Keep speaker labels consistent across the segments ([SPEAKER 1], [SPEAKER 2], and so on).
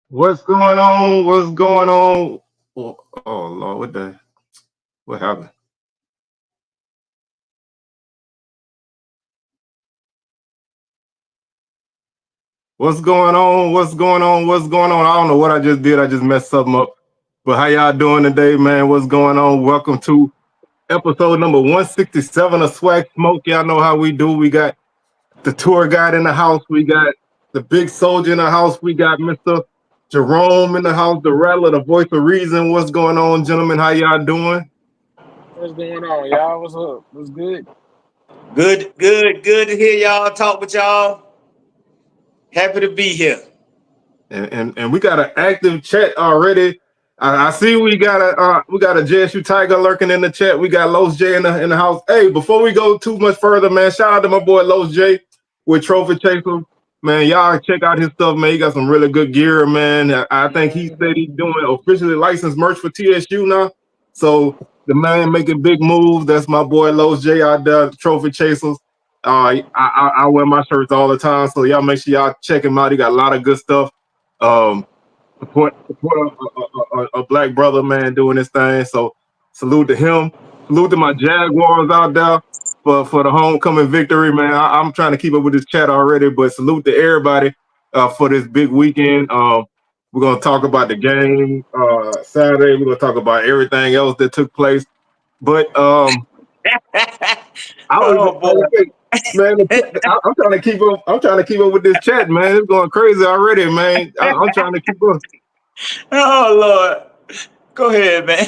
[SPEAKER 1] What's going on? What's going on? Oh Lord, what happened? What's going on? What's going on? What's going on? I don't know what I just did. I just messed something up. But how y'all doing today, man? What's going on? Welcome to episode number 167 of SWAC Smoke. Y'all know how we do. We got the tour guide in the house. We got the big soldier in the house. We got Mr. Jerome in the house, the rattler, the voice of reason. What's going on, gentlemen? How y'all doing?
[SPEAKER 2] What's going on, y'all? What's up? What's good?
[SPEAKER 3] Good to hear y'all talk with y'all. Happy to be here.
[SPEAKER 1] And we got an active chat already. I see we got a JSU Tiger lurking in the chat. We got Los J in the house. Hey, before we go too much further, man, shout out to my boy Los J with Trophy Chaser. Man, y'all check out his stuff, man. He got some really good gear, man. I think he said he's doing officially licensed merch for TSU now. So the man making big moves. That's my boy Los J out there, Trophy Chasers. I wear my shirts all the time, so y'all make sure y'all check him out. He got a lot of good stuff. Um, support a black brother, man, doing this thing. So salute to him. Salute to my Jaguars out there for the homecoming victory, man. I'm trying to keep up with this chat already, but salute to everybody for this big weekend. We're gonna talk about the game Saturday. We're gonna talk about everything else that took place. But I was
[SPEAKER 3] Oh boy.
[SPEAKER 1] man, I'm trying to keep up. I'm trying to keep up with this chat, man. It's going crazy already, man. I'm trying to keep up.
[SPEAKER 3] Oh Lord. Go ahead, man.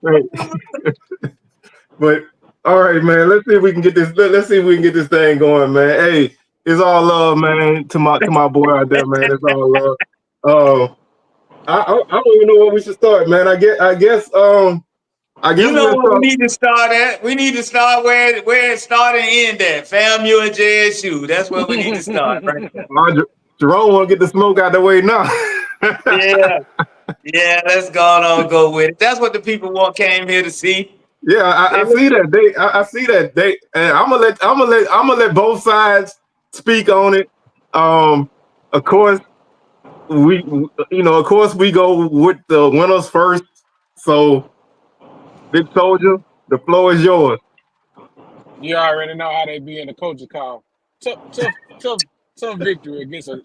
[SPEAKER 1] Right. But all right, man. Let's see if we can get this. Let's see if we can get this thing going, man. Hey, it's all love, man. To my boy out there, man. It's all love. I don't even know where we should start, man. I guess
[SPEAKER 3] You know
[SPEAKER 1] we'll
[SPEAKER 3] where we
[SPEAKER 1] start.
[SPEAKER 3] need to start at? We need to start where it started and end at. FAMU and JSU. That's where we need to start, right there.
[SPEAKER 1] Jerome want to get the smoke out the way now.
[SPEAKER 3] Yeah. Yeah, let's go with it. That's what the people came here to see.
[SPEAKER 1] Yeah, I see that. I see that. And I'm gonna let both sides speak on it. Of course, of course, we go with the winners first. So, big soldier, the floor is yours.
[SPEAKER 2] You already know how they be in the coach's call. Tough, tough victory against a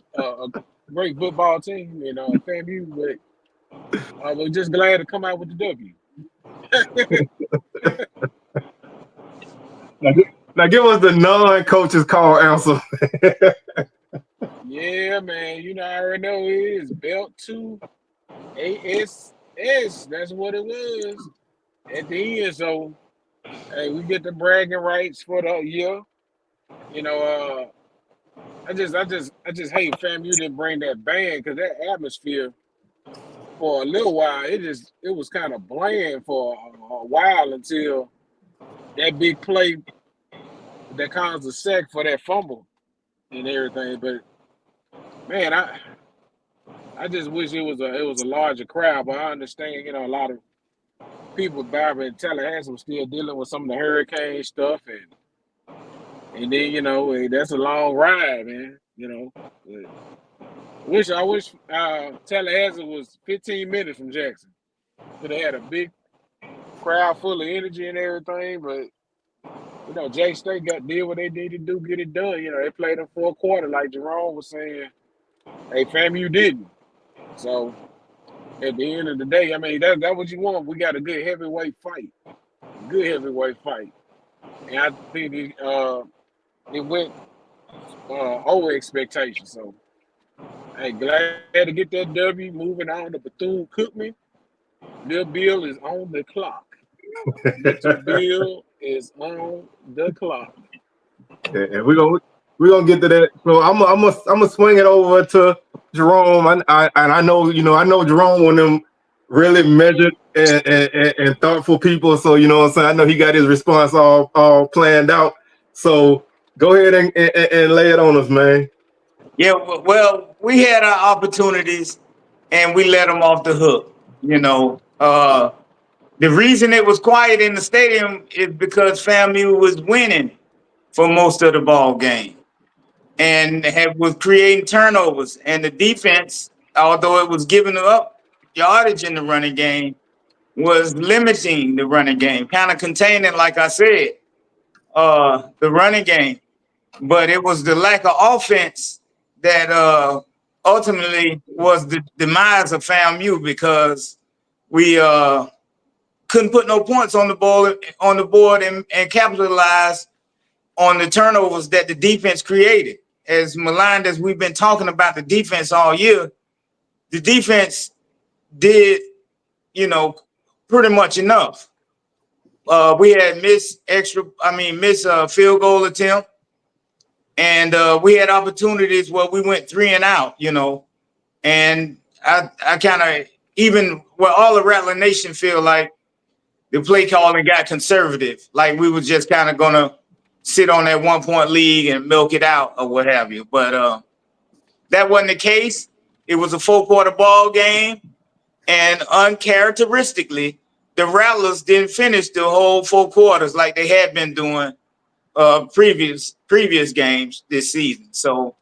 [SPEAKER 2] great football team in FAMU, but we're just glad to come out with the W.
[SPEAKER 1] Now, now give us the non-coaches call answer.
[SPEAKER 2] Yeah, man. You know, I already know it is belt to ASS. That's what it was at the end. So, hey, we get the bragging rights for the year. You know, I just hate FAMU didn't bring that band because that atmosphere for a little while it was kind of bland for a while until that big play that caused the sack for that fumble and everything. But man, I just wish it was a larger crowd. But I understand, a lot of people back in Tallahassee was still dealing with some of the hurricane stuff, and then that's a long ride, man. But I wish Tallahassee was 15 minutes from Jackson. Could have had a big crowd full of energy and everything, but Jay State did what they needed to do, get it done. They played them for a quarter, like Jerome was saying. Hey, fam, you didn't. So at the end of the day, I mean that's what you want. We got a good heavyweight fight, and I think it went over expectations. So hey, glad to get that W. Moving on to Bethune-Cookman. Little Bill is on the clock. Little Bill is on the clock.
[SPEAKER 1] And we're gonna get to that. So I'm gonna swing it over to Jerome. I know Jerome one of them really measured and thoughtful people. So you know what I'm saying. I know he got his response all planned out. So go ahead and lay it on us, man.
[SPEAKER 3] Yeah, well, we had our opportunities and we let them off the hook. The reason it was quiet in the stadium is because FAMU was winning for most of the ball game. and was creating turnovers. And the defense, although it was giving up yardage in the running game, was limiting the running game, kind of containing, like I said, the running game. But it was the lack of offense that ultimately was the demise of FAMU, because we couldn't put no points on the board and capitalize on the turnovers that the defense created. As maligned as we've been talking about the defense all year, the defense did, pretty much enough. We had missed field goal attempt, and we had opportunities where we went 3 and out, and I kind of, even where all the Rattler Nation feel like the play calling got conservative, like we were just kind of gonna sit on that 1-point lead and milk it out or what have you. But that wasn't the case. It was a 4-quarter ball game, and uncharacteristically, the Rattlers didn't finish the whole 4 quarters like they had been doing previous games this season. So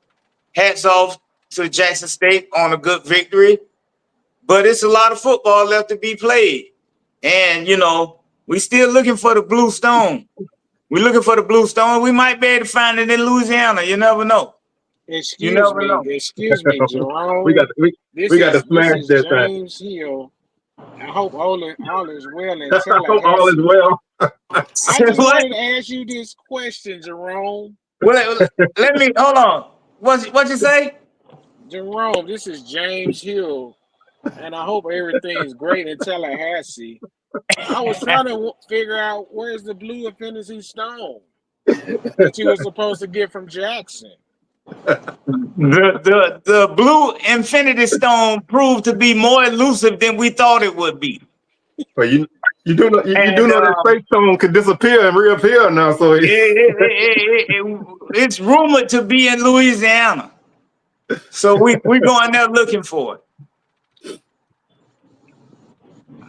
[SPEAKER 3] hats off to Jackson State on a good victory. But it's a lot of football left to be played. And, we still looking for the blue stone. We're looking for the blue stone. We might be able to find it in Louisiana. You never know.
[SPEAKER 2] Excuse me, Jerome.
[SPEAKER 1] we got to smash this thing.
[SPEAKER 2] James Hill. I hope all is well in
[SPEAKER 1] I hope all is well.
[SPEAKER 2] I just wanted to ask you this question, Jerome.
[SPEAKER 3] Well, let me hold on. What you say?
[SPEAKER 2] Jerome, this is James Hill, and I hope everything's great in Tallahassee. I was trying to figure out where's the blue Infinity Stone that you were supposed to get from Jackson.
[SPEAKER 3] The blue Infinity Stone proved to be more elusive than we thought it would be.
[SPEAKER 1] But you do know that space stone can disappear and reappear now. So
[SPEAKER 3] it's rumored to be in Louisiana. So we're going there looking for it.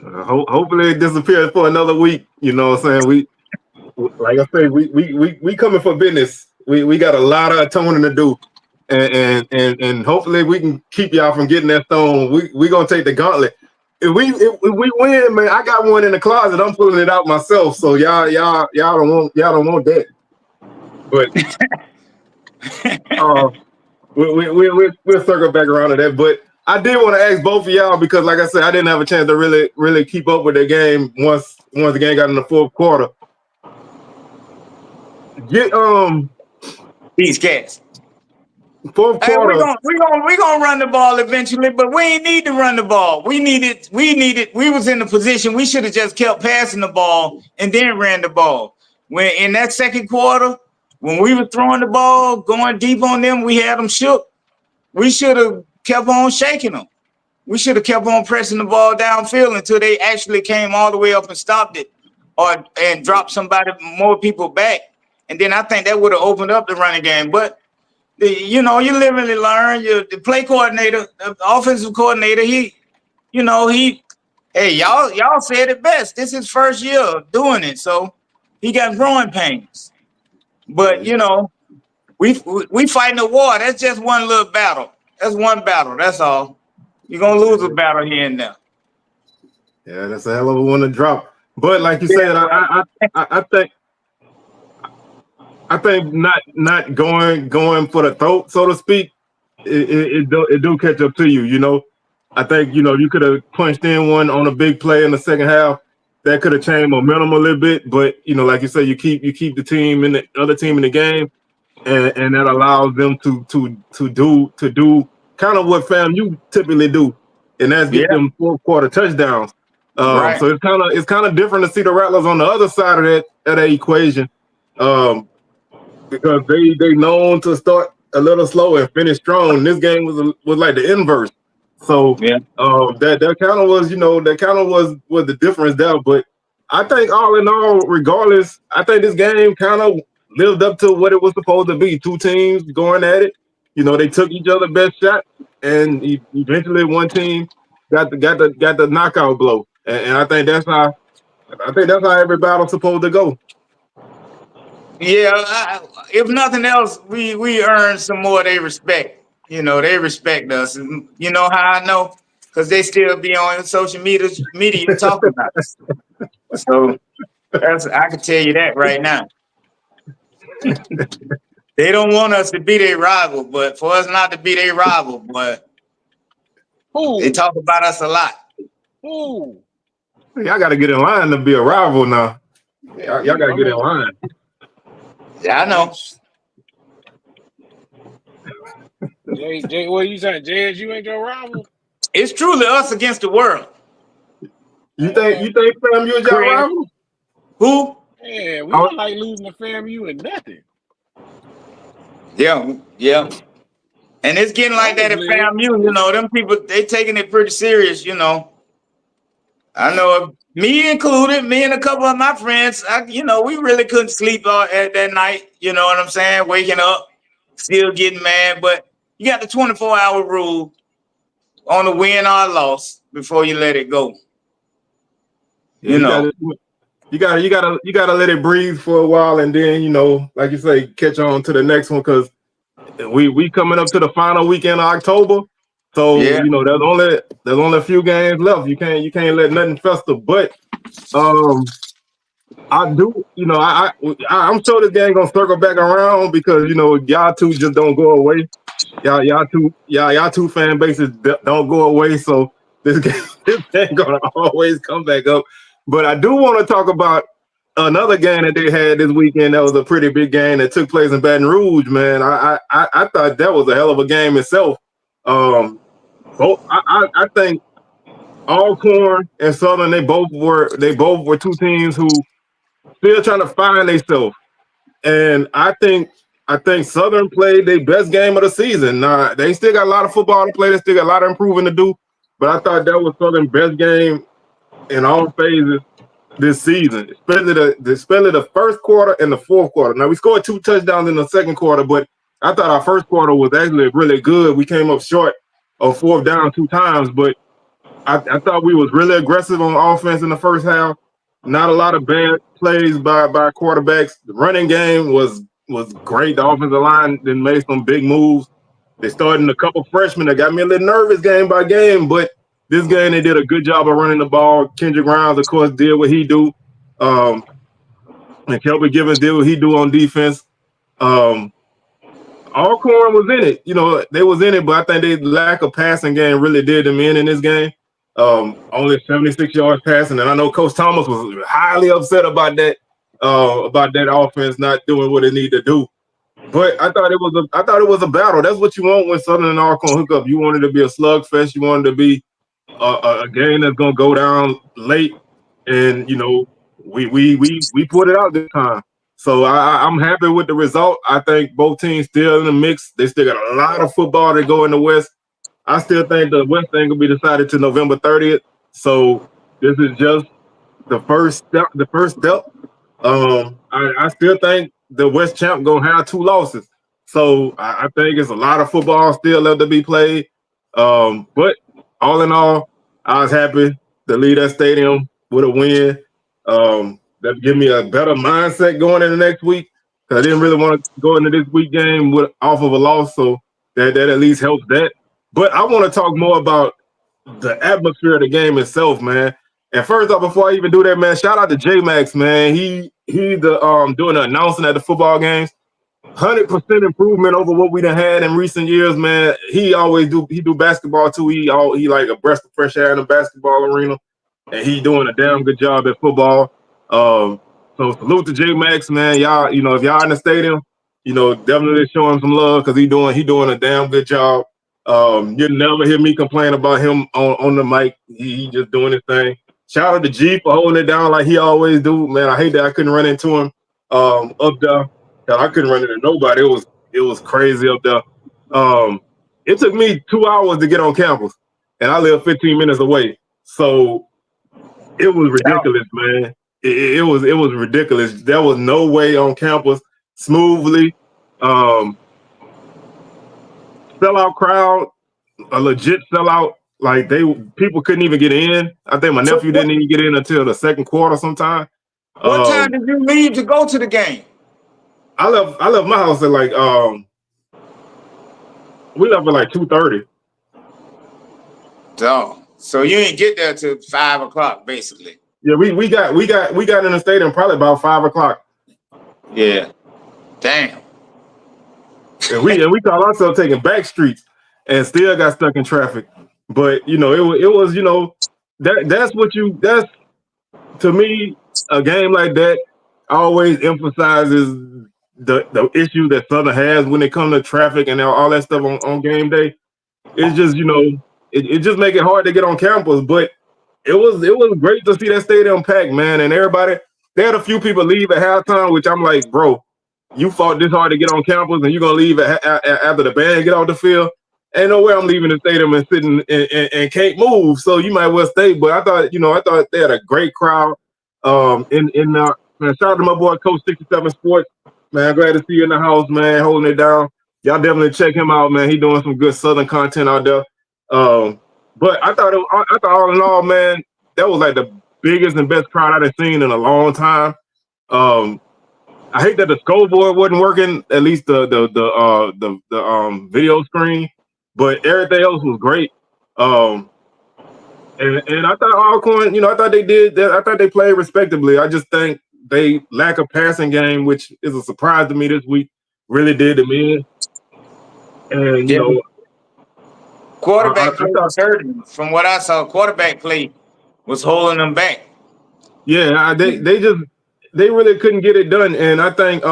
[SPEAKER 1] Hopefully it disappears for another week. You know what I'm saying? Like I say, we coming for business. We got a lot of atoning to do, and hopefully we can keep y'all from getting that stone. We gonna take the gauntlet. If we win, man, I got one in the closet. I'm pulling it out myself. So y'all don't want that. But we'll circle back around to that. But I did want to ask both of y'all, because, like I said, I didn't have a chance to really keep up with the game once the game got in the 4th quarter.
[SPEAKER 3] These cats.
[SPEAKER 1] 4th quarter.
[SPEAKER 3] Hey, we gonna run the ball eventually, but we ain't need to run the ball. We was in the position we should have just kept passing the ball and then ran the ball. When in that 2nd quarter, when we were throwing the ball, going deep on them, we had them shook. We should have kept on shaking them. We should have kept on pressing the ball downfield until they actually came all the way up and stopped it, and dropped more people back. And then I think that would have opened up the running game. But you live and you learn. The play coordinator, the offensive coordinator, y'all said it best. This is his first year of doing it, so he got growing pains. But we fighting a war. That's just one little battle. That's one battle. That's all. You're gonna lose a battle here and there.
[SPEAKER 1] Yeah, that's a hell of a one to drop. But like you said, I think not going for the throat, so to speak, it do catch up to you. I think you could have punched in one on a big play in the second half that could have changed momentum a little bit. But like you said, you keep the team in the other team in the game, and that allows them to do kind of what FAMU typically do, and that's get them 4th quarter touchdowns. Right. So it's kind of different to see the Rattlers on the other side of that equation. Because they known to start a little slow and finish strong. This game was like the inverse. So that kind of was the difference there. But I think all in all, regardless, I think this game kind of lived up to what it was supposed to be. 2 teams going at it. They took each other's best shot, and eventually one team got the knockout blow. And I think that's how every battle's supposed to go.
[SPEAKER 3] Yeah, if nothing else, we earn some more of their respect. You know, they respect us. And you know how I know? Because they still be on social media talking about us. So I can tell you that right now. They don't want us to be their rival, but for us not to be their rival, but they talk about us a lot.
[SPEAKER 2] Ooh.
[SPEAKER 1] Y'all got to get in line to be a rival now. Y'all got to get in line.
[SPEAKER 3] Yeah, I know.
[SPEAKER 2] Jay, what you saying? Jay, you ain't your rival?
[SPEAKER 3] It's truly us against the world.
[SPEAKER 1] You think FAMU is your rival?
[SPEAKER 3] Who?
[SPEAKER 2] Yeah, we don't like losing to FAMU and nothing.
[SPEAKER 3] Yeah. And it's getting like that at FAMU, you know, them people, they taking it pretty serious, you know. I know me included, me and a couple of my friends, we really couldn't sleep at that night, you know what I'm saying? Waking up, still getting mad, but you got the 24-hour rule on the win or loss before you let it go.
[SPEAKER 1] Yeah, you gotta let it breathe for a while, and then, you know, like you say, catch on to the next one, because we coming up to the final weekend of October. So you know, there's only a few games left. You can't let nothing fester. But I do, you know, I'm sure this game gonna circle back around, because, you know, y'all two just don't go away. Y'all two fan bases don't go away. So this game gonna always come back up. But I do want to talk about another game that they had this weekend. That was a pretty big game that took place in Baton Rouge, man. I thought that was a hell of a game itself. I think Alcorn and Southern, they both were two teams who still trying to find themselves. And I think Southern played their best game of the season. Now, they still got a lot of football to play. They still got a lot of improving to do. But I thought that was Southern's best game in all phases this season, especially the first quarter and the fourth quarter. Now, we scored 2 touchdowns in the second quarter, but I thought our first quarter was actually really good. We came up short of 4th down 2 times, but I thought we was really aggressive on offense in the first half. Not a lot of bad plays by quarterbacks. The running game was great. The offensive line then made some big moves. They started a couple freshmen that got me a little nervous game by game, but this game they did a good job of running the ball. Kendrick Grimes, of course, did what he do. And Kelby Givens did what he do on defense. Alcorn was in it. You know, they was in it, but I think their lack of passing game really did them in this game. Only 76 yards passing, and I know Coach Thomas was highly upset about that offense not doing what it needed to do. But I thought it was a battle. That's what you want when Southern and Alcorn hook up. You want it to be a slugfest. You want it to be a game that's gonna go down late, and you know we put it out this time. So I'm happy with the result. I think both teams still in the mix. They still got a lot of football to go in the West. I still think the West thing will be decided to November 30th. So this is just the first step. I still think the West champ gonna have 2 losses. So I think it's a lot of football still left to be played. But all in all, I was happy to leave that stadium with a win. That give me a better mindset going into next week. I didn't really want to go into this week game off of a loss, so that at least helps that. But I want to talk more about the atmosphere of the game itself, man. And first off, before I even do that, man, shout out to J Max, man. He doing the announcing at the football games. 100% improvement over what we done had in recent years, man. He do basketball too. He like a breath of fresh air in the basketball arena, and he doing a damn good job at football. So salute to J Max, man. Y'all, you know, if y'all in the stadium, you know, definitely show him some love, because he doing a damn good job. You'll never hear me complain about him on the mic. He just doing his thing. Shout out to G for holding it down like he always do, man. I hate that I couldn't run into him up there. I couldn't run into nobody. It was crazy up there. It took me 2 hours to get on campus, and I live 15 minutes away. So it was ridiculous, man. It was ridiculous. There was no way on campus smoothly. Sellout crowd, a legit sellout. Like people couldn't even get in. I think my nephew didn't even get in until the second quarter sometime.
[SPEAKER 3] What time did you leave to go to the game?
[SPEAKER 1] I left my house at like we left at like 2:30.
[SPEAKER 3] So you didn't get there till 5 o'clock, basically.
[SPEAKER 1] Yeah, we got in the stadium probably about 5 o'clock.
[SPEAKER 3] Yeah. Damn.
[SPEAKER 1] And we call ourselves taking back streets and still got stuck in traffic. But you know, it was you know that's to me a game like that always emphasizes the issue that Southern has when it comes to traffic and all that stuff on game day. It's just, you know, it just make it hard to get on campus. But it was great to see that stadium packed, man. And everybody, they had a few people leave at halftime, which I'm like, bro, you fought this hard to get on campus and you're gonna leave after the band get off the field. Ain't no way I'm leaving the stadium and sitting and can't move. So you might well stay. But I thought they had a great crowd. Man, shout out to my boy Coach 67 Sports. Man, glad to see you in the house, man, holding it down. Y'all definitely check him out, man. He doing some good Southern content out there. But I thought all in all, man, that was like the biggest and best crowd I've seen in a long time. I hate that the scoreboard wasn't working, at least the video screen, but everything else was great. And I thought Alcorn, you know, I thought they did that. I thought they played respectably. I just think they lack a passing game, which is a surprise to me this week. Really did to me. And you know,
[SPEAKER 3] quarterback play was hurting. From what I saw, quarterback play was holding them back.
[SPEAKER 1] Yeah, they really couldn't get it done. And I think,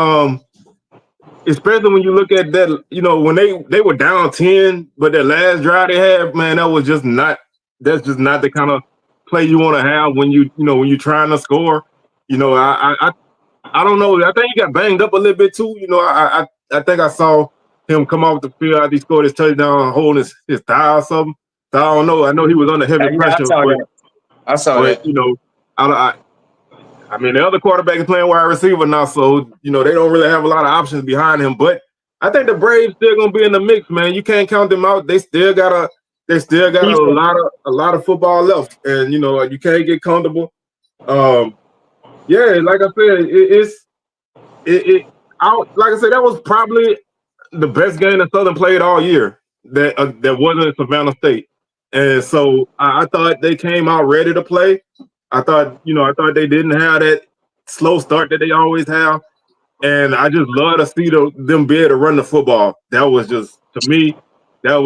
[SPEAKER 1] especially when you look at that, you know, when they were down 10, but that last drive they had, man, that's just not the kind of play you want to have when you're trying to score. You know, I don't know. I think he got banged up a little bit too. You know, I think I saw him come off the field after he scored his touchdown, holding his thigh or something. So I don't know. I know he was under heavy pressure.
[SPEAKER 3] I saw that.
[SPEAKER 1] You know, I mean, the other quarterback is playing wide receiver now, so you know they don't really have a lot of options behind him. But I think the Braves still gonna be in the mix, man. You can't count them out. They still got a lot of football left, and you know you can't get comfortable. Yeah, like I said, like I said, that was probably the best game that Southern played all year. That wasn't at Savannah State, and so I thought they came out ready to play. I thought they didn't have that slow start that they always have, and I just love to see them be able to run the football. That was just, to me, that's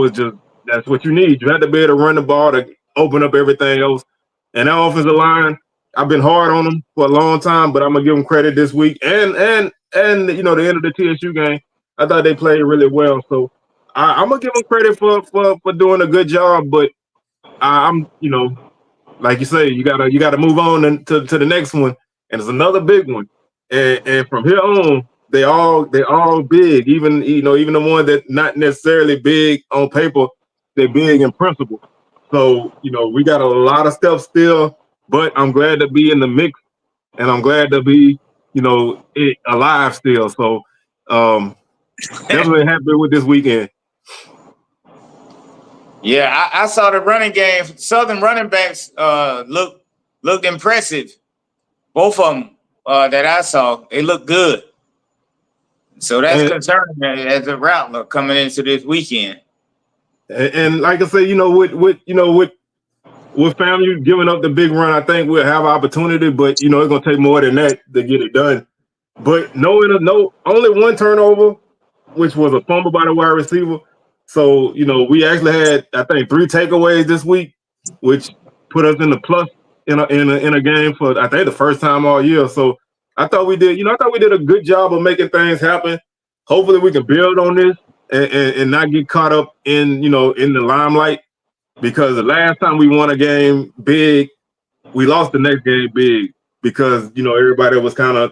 [SPEAKER 1] what you need. You have to be able to run the ball to open up everything else. And that offensive line, I've been hard on them for a long time, but I'm gonna give them credit this week. And you know, the end of the TSU game, I thought they played really well. So I'm gonna give them credit for doing a good job. But I'm, you know, like you say, you gotta move on to the next one, and it's another big one. And from here on, they all big. Even the one that not necessarily big on paper, they're big in principle. So you know, we got a lot of stuff still, but I'm glad to be in the mix, and I'm glad to be, you know, alive still. So definitely happy with this weekend.
[SPEAKER 3] Yeah, I saw the running game. Southern running backs looked impressive. Both of them that I saw, they look good. So that's concerning as a route coming into this weekend.
[SPEAKER 1] And like I say, you know, with FAMU giving up the big run, I think we'll have opportunity, but you know, it's gonna take more than that to get it done. But only one turnover, which was a fumble by the wide receiver. So, you know, we actually had, I think, 3 takeaways this week, which put us in the plus in a game for, I think, the first time all year. So I thought we did a good job of making things happen. Hopefully we can build on this and not get caught up in the limelight, because the last time we won a game big, we lost the next game big because, you know, everybody was kind of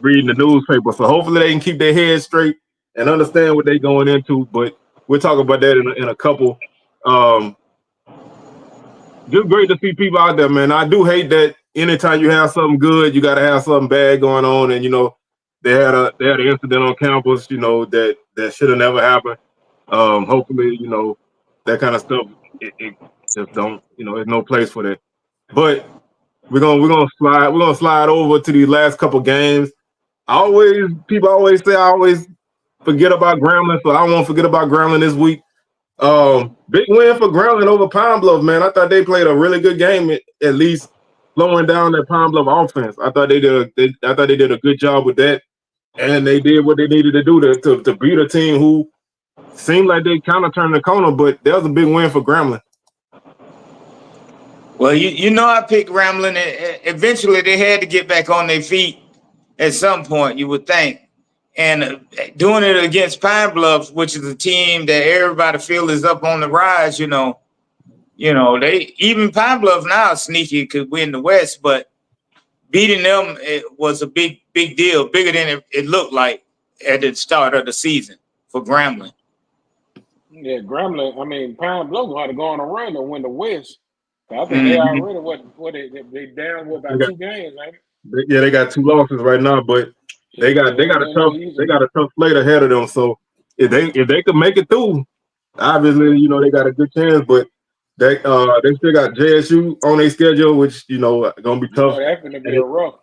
[SPEAKER 1] reading the newspaper. So hopefully they can keep their heads straight and understand what they're going into. But we'll talk about that in a couple. Just great to see people out there, man. I do hate that anytime you have something good, you got to have something bad going on. And, you know, they had an incident on campus, you know, that should have never happened. Hopefully, you know, that kind of stuff, it just don't, you know, there's no place for that. But we're gonna slide over to these last couple games. People always say I always forget about Grambling, so I won't forget about Grambling this week. Big win for Grambling over Pine Bluff, man. I thought they played a really good game, at least slowing down that Pine Bluff offense. I thought they did a good job with that, and they did what they needed to do to beat a team who seemed like they kind of turned the corner. But that was a big win for Grambling.
[SPEAKER 3] Well, you know I picked Grambling. Eventually, they had to get back on their feet at some point, you would think. And doing it against Pine Bluff, which is a team that everybody feels is up on the rise, they even Pine Bluff now sneaky could win the West, but beating them was a big deal, bigger than it looked like at the start of the season for Grambling.
[SPEAKER 2] Yeah, Grambling. I mean, Pine Bluff had to go on a run to win the West. I think they already they down with about 2 games, ain't it?
[SPEAKER 1] They got 2 losses right now, but they got a tough slate ahead of them. So if they could make it through, obviously they got a good chance. But they still got JSU on their schedule, which gonna be tough.
[SPEAKER 2] That's gonna be rough.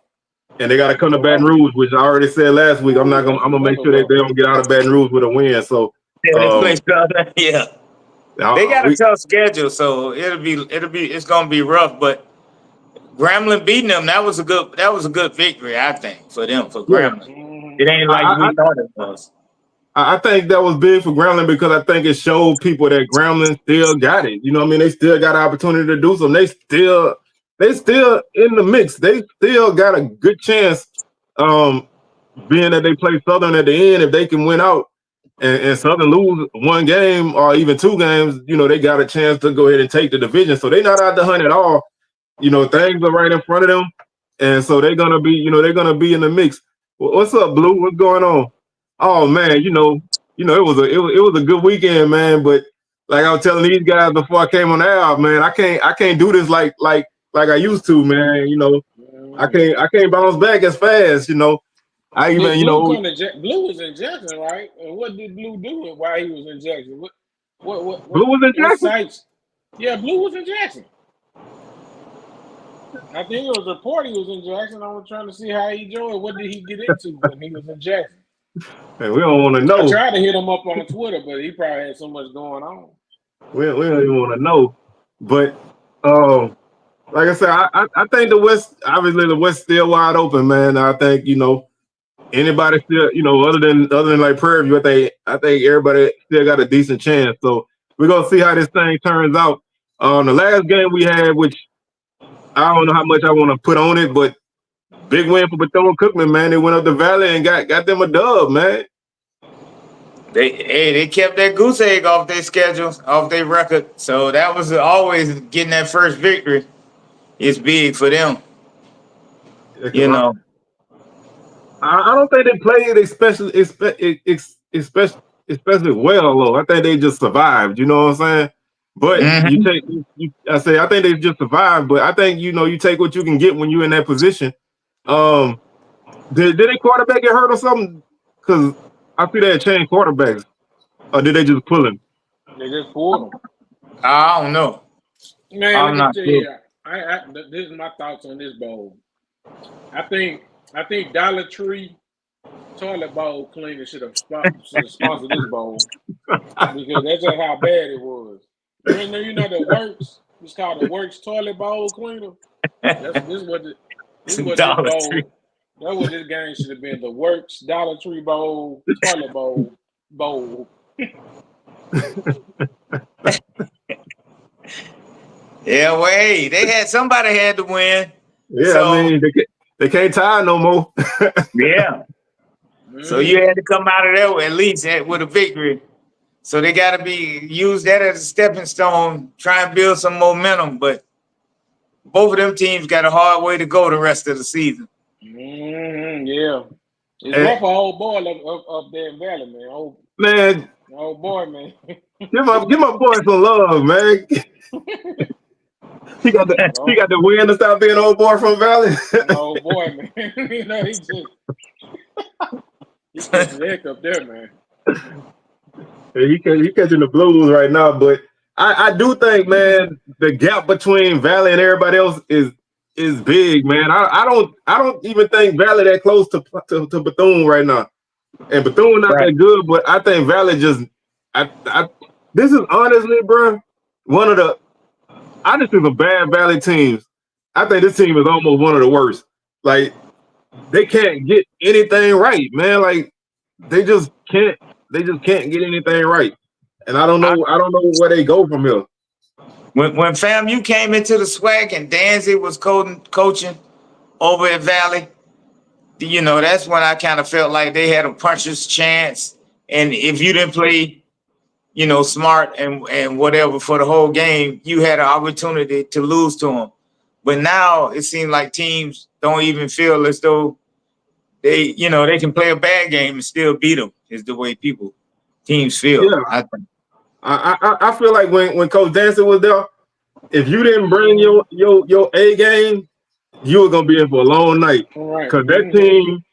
[SPEAKER 1] And they got to come to Baton Rouge, which I already said last week. I'm gonna make sure they don't get out of Baton Rouge with a win. So
[SPEAKER 3] yeah. They got a tough schedule, so it's gonna be rough. But Grambling beating them, that was a good victory, I think, for them, for Grambling. It ain't like we thought it was.
[SPEAKER 1] I think that was big for Grambling because I think it showed people that Grambling still got it. You know what I mean? They still got an opportunity to do something. They still in the mix. They still got a good chance, being that they play Southern at the end. If they can win out and Southern lose 1 game or even 2 games, they got a chance to go ahead and take the division. So they're not out the hunt at all. Things are right in front of them, and so they're gonna be in the mix. What's up, Blue? What's going on? Oh man, it was a good weekend, man. But like I was telling these guys before I came on the air, man, I can't do this like I used to, man. I can't bounce back as fast. Blue
[SPEAKER 2] was in Jackson, right? And what did Blue do while he was in Jackson? What
[SPEAKER 1] Blue was in Jackson?
[SPEAKER 2] Sites? Yeah, Blue was in Jackson. I think it was a report he was in Jackson. I was trying to see how he joined. What did he get into when he was in Jackson?
[SPEAKER 1] Hey, we don't want to know.
[SPEAKER 2] I tried to hit him up on Twitter, but he probably had so much going on.
[SPEAKER 1] We don't even want to know. But like I said, I think the West, obviously the West still wide open, man. I think anybody still, other than like Prairie View, I think everybody still got a decent chance. So we're gonna see how this thing turns out. The last game we had, which I don't know how much I want to put on it, but big win for Bethune-Cookman, man. They went up the valley and got them a dub, man.
[SPEAKER 3] They kept that goose egg off their schedule, off their record. So that was always getting that first victory. It's big for them.
[SPEAKER 1] I don't think they played especially well, though. I think they just survived. You know what I'm saying? But I think they just survived. But I think you take what you can get when you're in that position. Did their quarterback get hurt or something? Because I see they had changed quarterbacks. Or did they just pull him?
[SPEAKER 2] They just pulled him.
[SPEAKER 3] I don't know.
[SPEAKER 2] Man, I'm not sure. This is my thoughts on this bowl. I think Dollar Tree toilet bowl cleaner should have sponsored this bowl because that's just how bad it was. You know the Works. It's called the Works toilet bowl cleaner. This is what this bowl. That's what this game should have been. The Works Dollar Tree bowl toilet bowl.
[SPEAKER 3] Yeah, well, hey, somebody had to win.
[SPEAKER 1] Yeah, so, I mean they can't tie no more.
[SPEAKER 3] Yeah. So you had to come out of there at least with a victory. So they got to use that as a stepping stone, try and build some momentum. But both of them teams got a hard way to go the rest of the season.
[SPEAKER 2] Yeah. It's rough for old boy up there in Valley, man. Old boy, man.
[SPEAKER 1] Give my boy some love, man. He got the win to stop being old boy from Valley.
[SPEAKER 2] Old boy, man. He's heck up there, man.
[SPEAKER 1] He catching the blues right now, but I do think, man, the gap between Valley and everybody else is is big, man. I don't even think Valley that close to Bethune right now. And Bethune not that good, but I think Valley just this is honestly, bro, one of the I just think the bad Valley teams. I think this team is almost one of the worst. Like they can't get anything right, man. Like they just can't get anything right. And I don't know where they go from here.
[SPEAKER 3] When FAMU came into the SWAC and Danzig was coaching over at Valley, you know, that's when I kind of felt like they had a puncher's chance. And if you didn't play, you know, smart and whatever for the whole game, you had an opportunity to lose to them. But now it seems like teams don't even feel as though they, you know, they can play a bad game and still beat them. Is the way teams feel.
[SPEAKER 1] Yeah. I feel like when Coach Danzig was there, if you didn't bring your A game, you were gonna be in for a long night. Because that team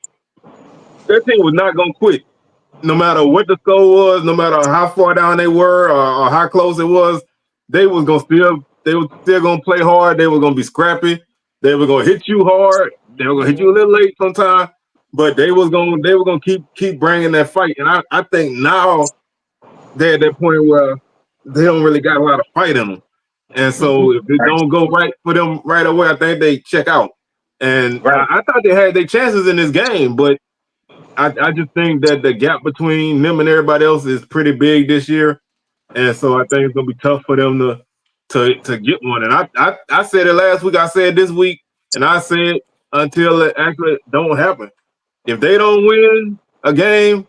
[SPEAKER 1] was not gonna quit. No matter what the score was, no matter how far down they were or how close it was, they were still gonna play hard. They were gonna be scrappy. They were gonna hit you hard. They were gonna hit you a little late sometimes, but they were gonna keep bringing that fight. And I think now they're at that point where they don't really got a lot of fight in them. And so if it don't go right for them right away, I think they check out. And I thought they had their chances in this game, but I just think that the gap between them and everybody else is pretty big this year. And so I think it's gonna be tough for them to get one. And I said it last week, I said this week, and I said until it actually don't happen. If they don't win a game,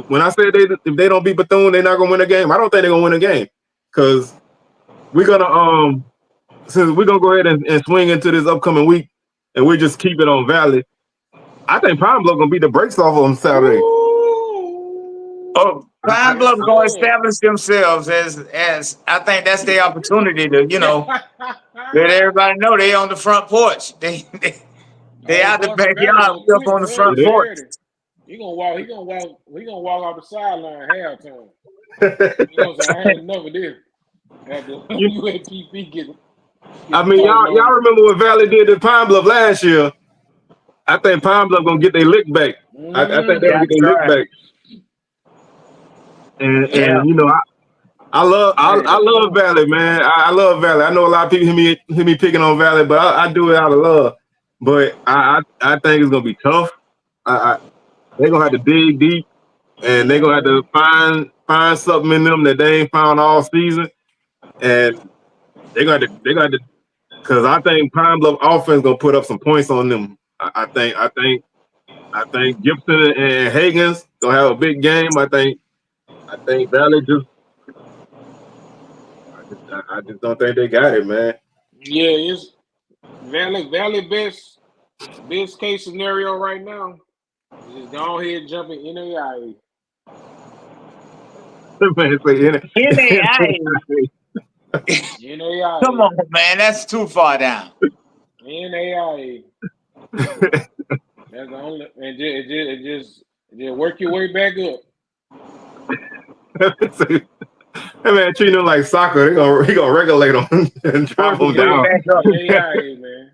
[SPEAKER 1] when I say if they don't beat Bethune, they're not gonna win a game. I don't think they're gonna win a game because we're gonna since we're gonna go ahead and swing into this upcoming week, and we just keep it on Valley. I think Pine Bluff gonna beat the brakes off of them Saturday.
[SPEAKER 3] Oh, Pine Bluff gonna establish themselves as I think that's their opportunity to, you know, let everybody know they on the front porch. They out the backyard, up on the front porch.
[SPEAKER 2] He gonna walk off the sideline halftime. You know, so I had enough of this. UNTP get.
[SPEAKER 1] I mean, y'all remember what Valley did to Pine Bluff last year? I think Pine Bluff gonna get their lick back. I think they'll get their lick back. And you know, I love Valley, man. I love Valley. I know a lot of people hear me picking on Valley, but I do it out of love. But I think it's gonna be tough. They're gonna have to dig deep, and they're gonna have to find something in them that they ain't found all season. And they're gonna have to, because I think Pine Bluff offense gonna put up some points on them. I think Gibson and Hagens gonna have a big game. I think Valley I just don't think they got it, man.
[SPEAKER 2] Yeah, it's Valley best case scenario right now. Just go ahead and jump in NAIA. NAIA.
[SPEAKER 3] Come on, man, that's too far down.
[SPEAKER 2] NAIA. That's the only, and just work your way back up.
[SPEAKER 1] That man treating them like soccer. He gonna regulate them and drop them down.
[SPEAKER 2] NAIA, man.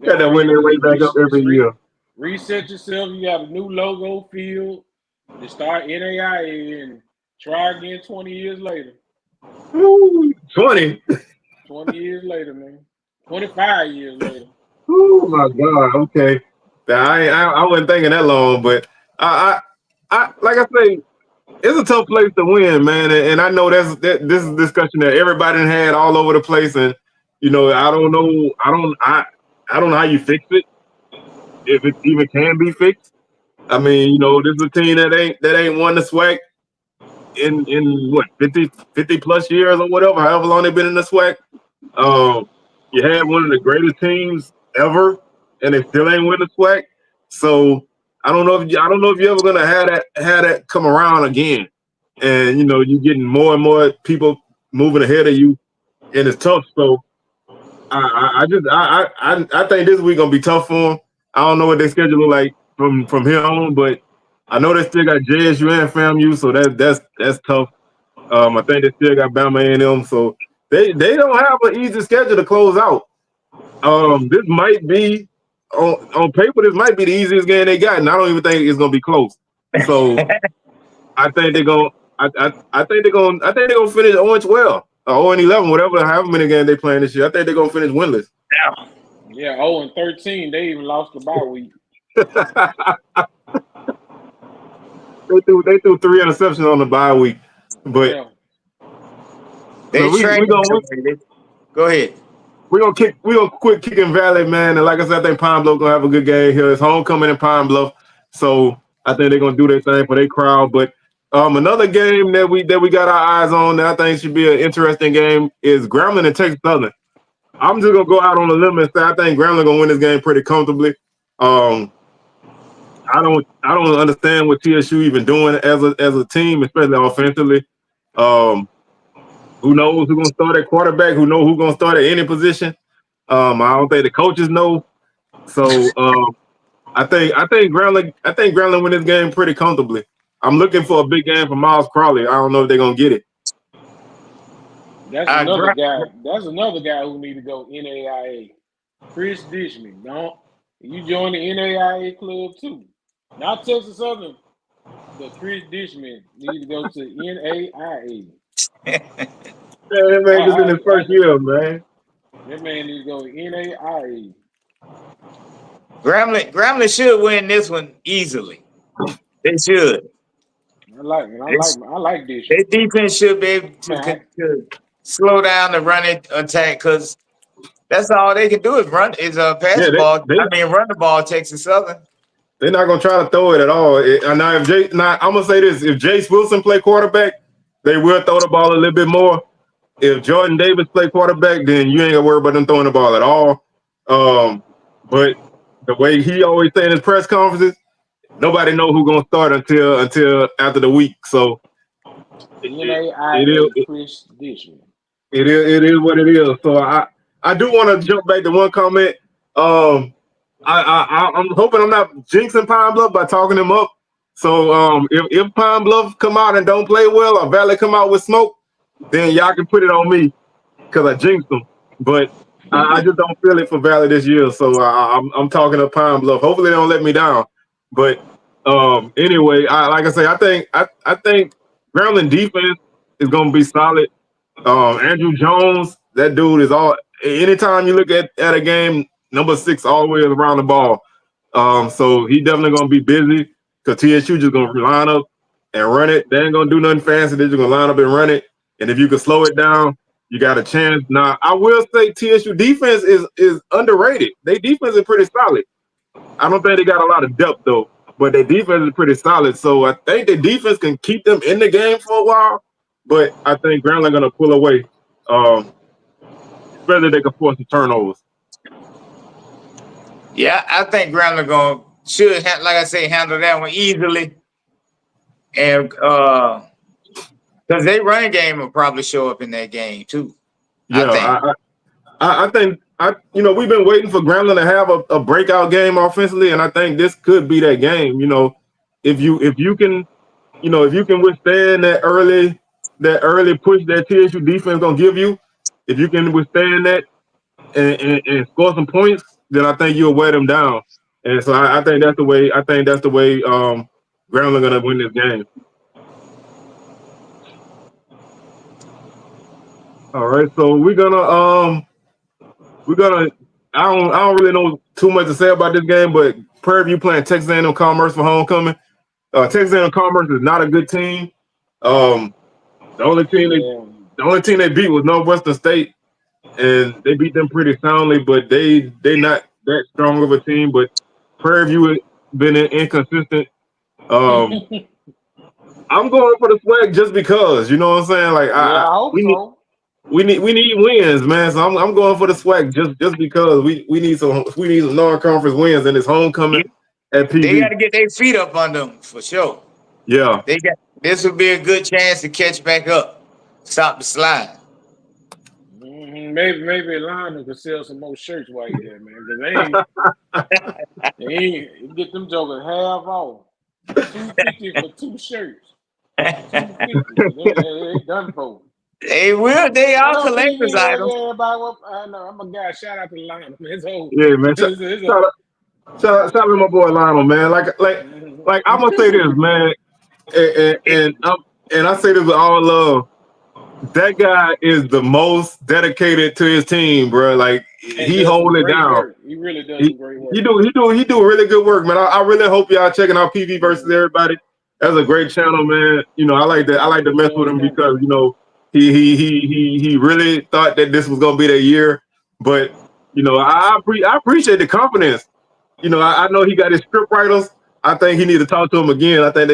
[SPEAKER 1] Got to win their way back up every year.
[SPEAKER 2] Reset yourself. You got a new logo field. Just start NAIA and try again 20 years later.
[SPEAKER 1] Ooh, 20.
[SPEAKER 2] 20 years later, man. 25 years later.
[SPEAKER 1] Oh my God. Okay. I wasn't thinking that long, but I like I say, it's a tough place to win, man. And I know this is a discussion that everybody had all over the place. And you know, I don't know how you fix it, if it even can be fixed. I mean, you know, this is a team that ain't won the SWAC in what 50 plus years or whatever, however long they've been in the SWAC. You had one of the greatest teams ever, and they still ain't win the SWAC. So I don't know if you're ever gonna have that come around again. And you know, you're getting more and more people moving ahead of you, and it's tough. So I think this week gonna be tough for them. I don't know what their schedule look like from here on, but I know they still got JSU and FAMU, so that's tough. I think they still got Bama A&M, so they don't have an easy schedule to close out. This might be on paper. This might be the easiest game they got, and I don't even think it's gonna be close. So I think they're gonna. I think they're gonna finish 0-12 or 0-11, whatever. However many games they playing this year, I think they're gonna finish winless.
[SPEAKER 2] Yeah, 0-13. They even lost the bye week.
[SPEAKER 1] They threw 3 interceptions on the bye week, but
[SPEAKER 2] Yeah.
[SPEAKER 3] Go ahead.
[SPEAKER 1] We're gonna quit kicking Valley, man. And like I said, I think Pine Bluff gonna have a good game here. It's homecoming in Pine Bluff, so I think they're gonna do their thing for their crowd. But another game that we got our eyes on that I think should be an interesting game is Grambling and Texas Southern. I'm just gonna go out on a limb and say I think Grambling gonna win this game pretty comfortably. I don't understand what TSU even doing as a team, especially offensively. Who knows who's gonna start at quarterback? Who knows who's gonna start at any position? I don't think the coaches know. So I think Grambling win this game pretty comfortably. I'm looking for a big game from Miles Crawley. I don't know if they're gonna get it.
[SPEAKER 2] That's another guy. That's another guy who need to go NAIA. Chris Dishman. No, you join the NAIA club too. Not Texas Southern, but Chris Dishman need to go to NAIA.
[SPEAKER 1] That man is in his first year, man.
[SPEAKER 2] That man need to go NAIA.
[SPEAKER 3] Grambling should win this one easily. They should.
[SPEAKER 2] I like this.
[SPEAKER 3] Their defense should be able to slow down the running attack because that's all they can do is run pass the ball. Run the ball. Texas Southern.
[SPEAKER 1] They're not gonna try to throw it at all. Now I'm gonna say this: if Jace Wilson play quarterback, they will throw the ball a little bit more. If Jordan Davis play quarterback, then you ain't gonna worry about them throwing the ball at all. But the way he always say in his press conferences, nobody know who's gonna start until after the week. So it is what it is. So I do want to jump back to one comment. I'm hoping I'm not jinxing Pine Bluff by talking them up. So if Pine Bluff come out and don't play well, or Valley come out with smoke, then y'all can put it on me because I jinxed them. But I just don't feel it for Valley this year. So I'm talking to Pine Bluff. Hopefully they don't let me down. But anyway, like I say, I think Grambling defense is gonna be solid. Andrew Jones, that dude is all. Anytime you look at a game, number 6 always around the ball. So he definitely gonna be busy because TSU just gonna line up and run it. They ain't gonna do nothing fancy. They're just gonna line up and run it. And if you can slow it down, you got a chance. Now, I will say TSU defense is underrated. Their defense is pretty solid. I don't think they got a lot of depth though, but their defense is pretty solid. So I think the defense can keep them in the game for a while. But I think Grambling gonna pull away. Especially they can force the turnovers.
[SPEAKER 3] Yeah, I think Grambling should like I say, handle that one easily. And because their running game will probably show up in that game too.
[SPEAKER 1] Yeah, I think we've been waiting for Grambling to have a breakout game offensively, and I think this could be that game. If you can withstand that early push that TSU defense gonna give you, if you can withstand that and score some points, then I think you'll wear them down. And so I think that's the way. Grambling gonna win this game. All right, so we're gonna. I don't really know too much to say about this game, but Prairie View playing Texas A&M Commerce for homecoming. Texas A&M Commerce is not a good team. The only team they beat was Northwestern State, and they beat them pretty soundly. But they not that strong of a team. But Prairie View has been inconsistent. I'm going for the SWAC just because, you know what I'm saying? Like
[SPEAKER 2] I hope so.
[SPEAKER 1] We need wins, man. So I'm going for the SWAC just because we need some non-conference wins in this homecoming at PV.
[SPEAKER 3] They got to get their feet up on them for sure.
[SPEAKER 1] Yeah,
[SPEAKER 3] this would be a good chance to catch back up, stop the slide.
[SPEAKER 2] Maybe Lionel could sell some more shirts while you there, man. Because they ain't get them jokers half off. $250 for 2 shirts. $250. They done for.
[SPEAKER 3] They will. They
[SPEAKER 2] I
[SPEAKER 3] are
[SPEAKER 2] know
[SPEAKER 3] collector's
[SPEAKER 2] TV,
[SPEAKER 3] items.
[SPEAKER 2] everybody. I know. I'm a guy. Shout out to Lionel. His whole,
[SPEAKER 1] Yeah, man.
[SPEAKER 2] his
[SPEAKER 1] Shout out to my boy Lionel, man. Like I'm gonna say this, man, and I say this with all love. That guy is the most dedicated to his team, bro. Like
[SPEAKER 2] and
[SPEAKER 1] he
[SPEAKER 2] does some
[SPEAKER 1] hold it
[SPEAKER 2] great
[SPEAKER 1] down.
[SPEAKER 2] work. He really does
[SPEAKER 1] He,
[SPEAKER 2] some great work.
[SPEAKER 1] he do really good work, man. I really hope y'all checking out PV versus everybody. That's a great channel, man. You know, I like to mess with him because you know he really thought that this was gonna be their year. But you know, I appreciate the confidence. You know, I know he got his script writers. I think he need to talk to him again. I think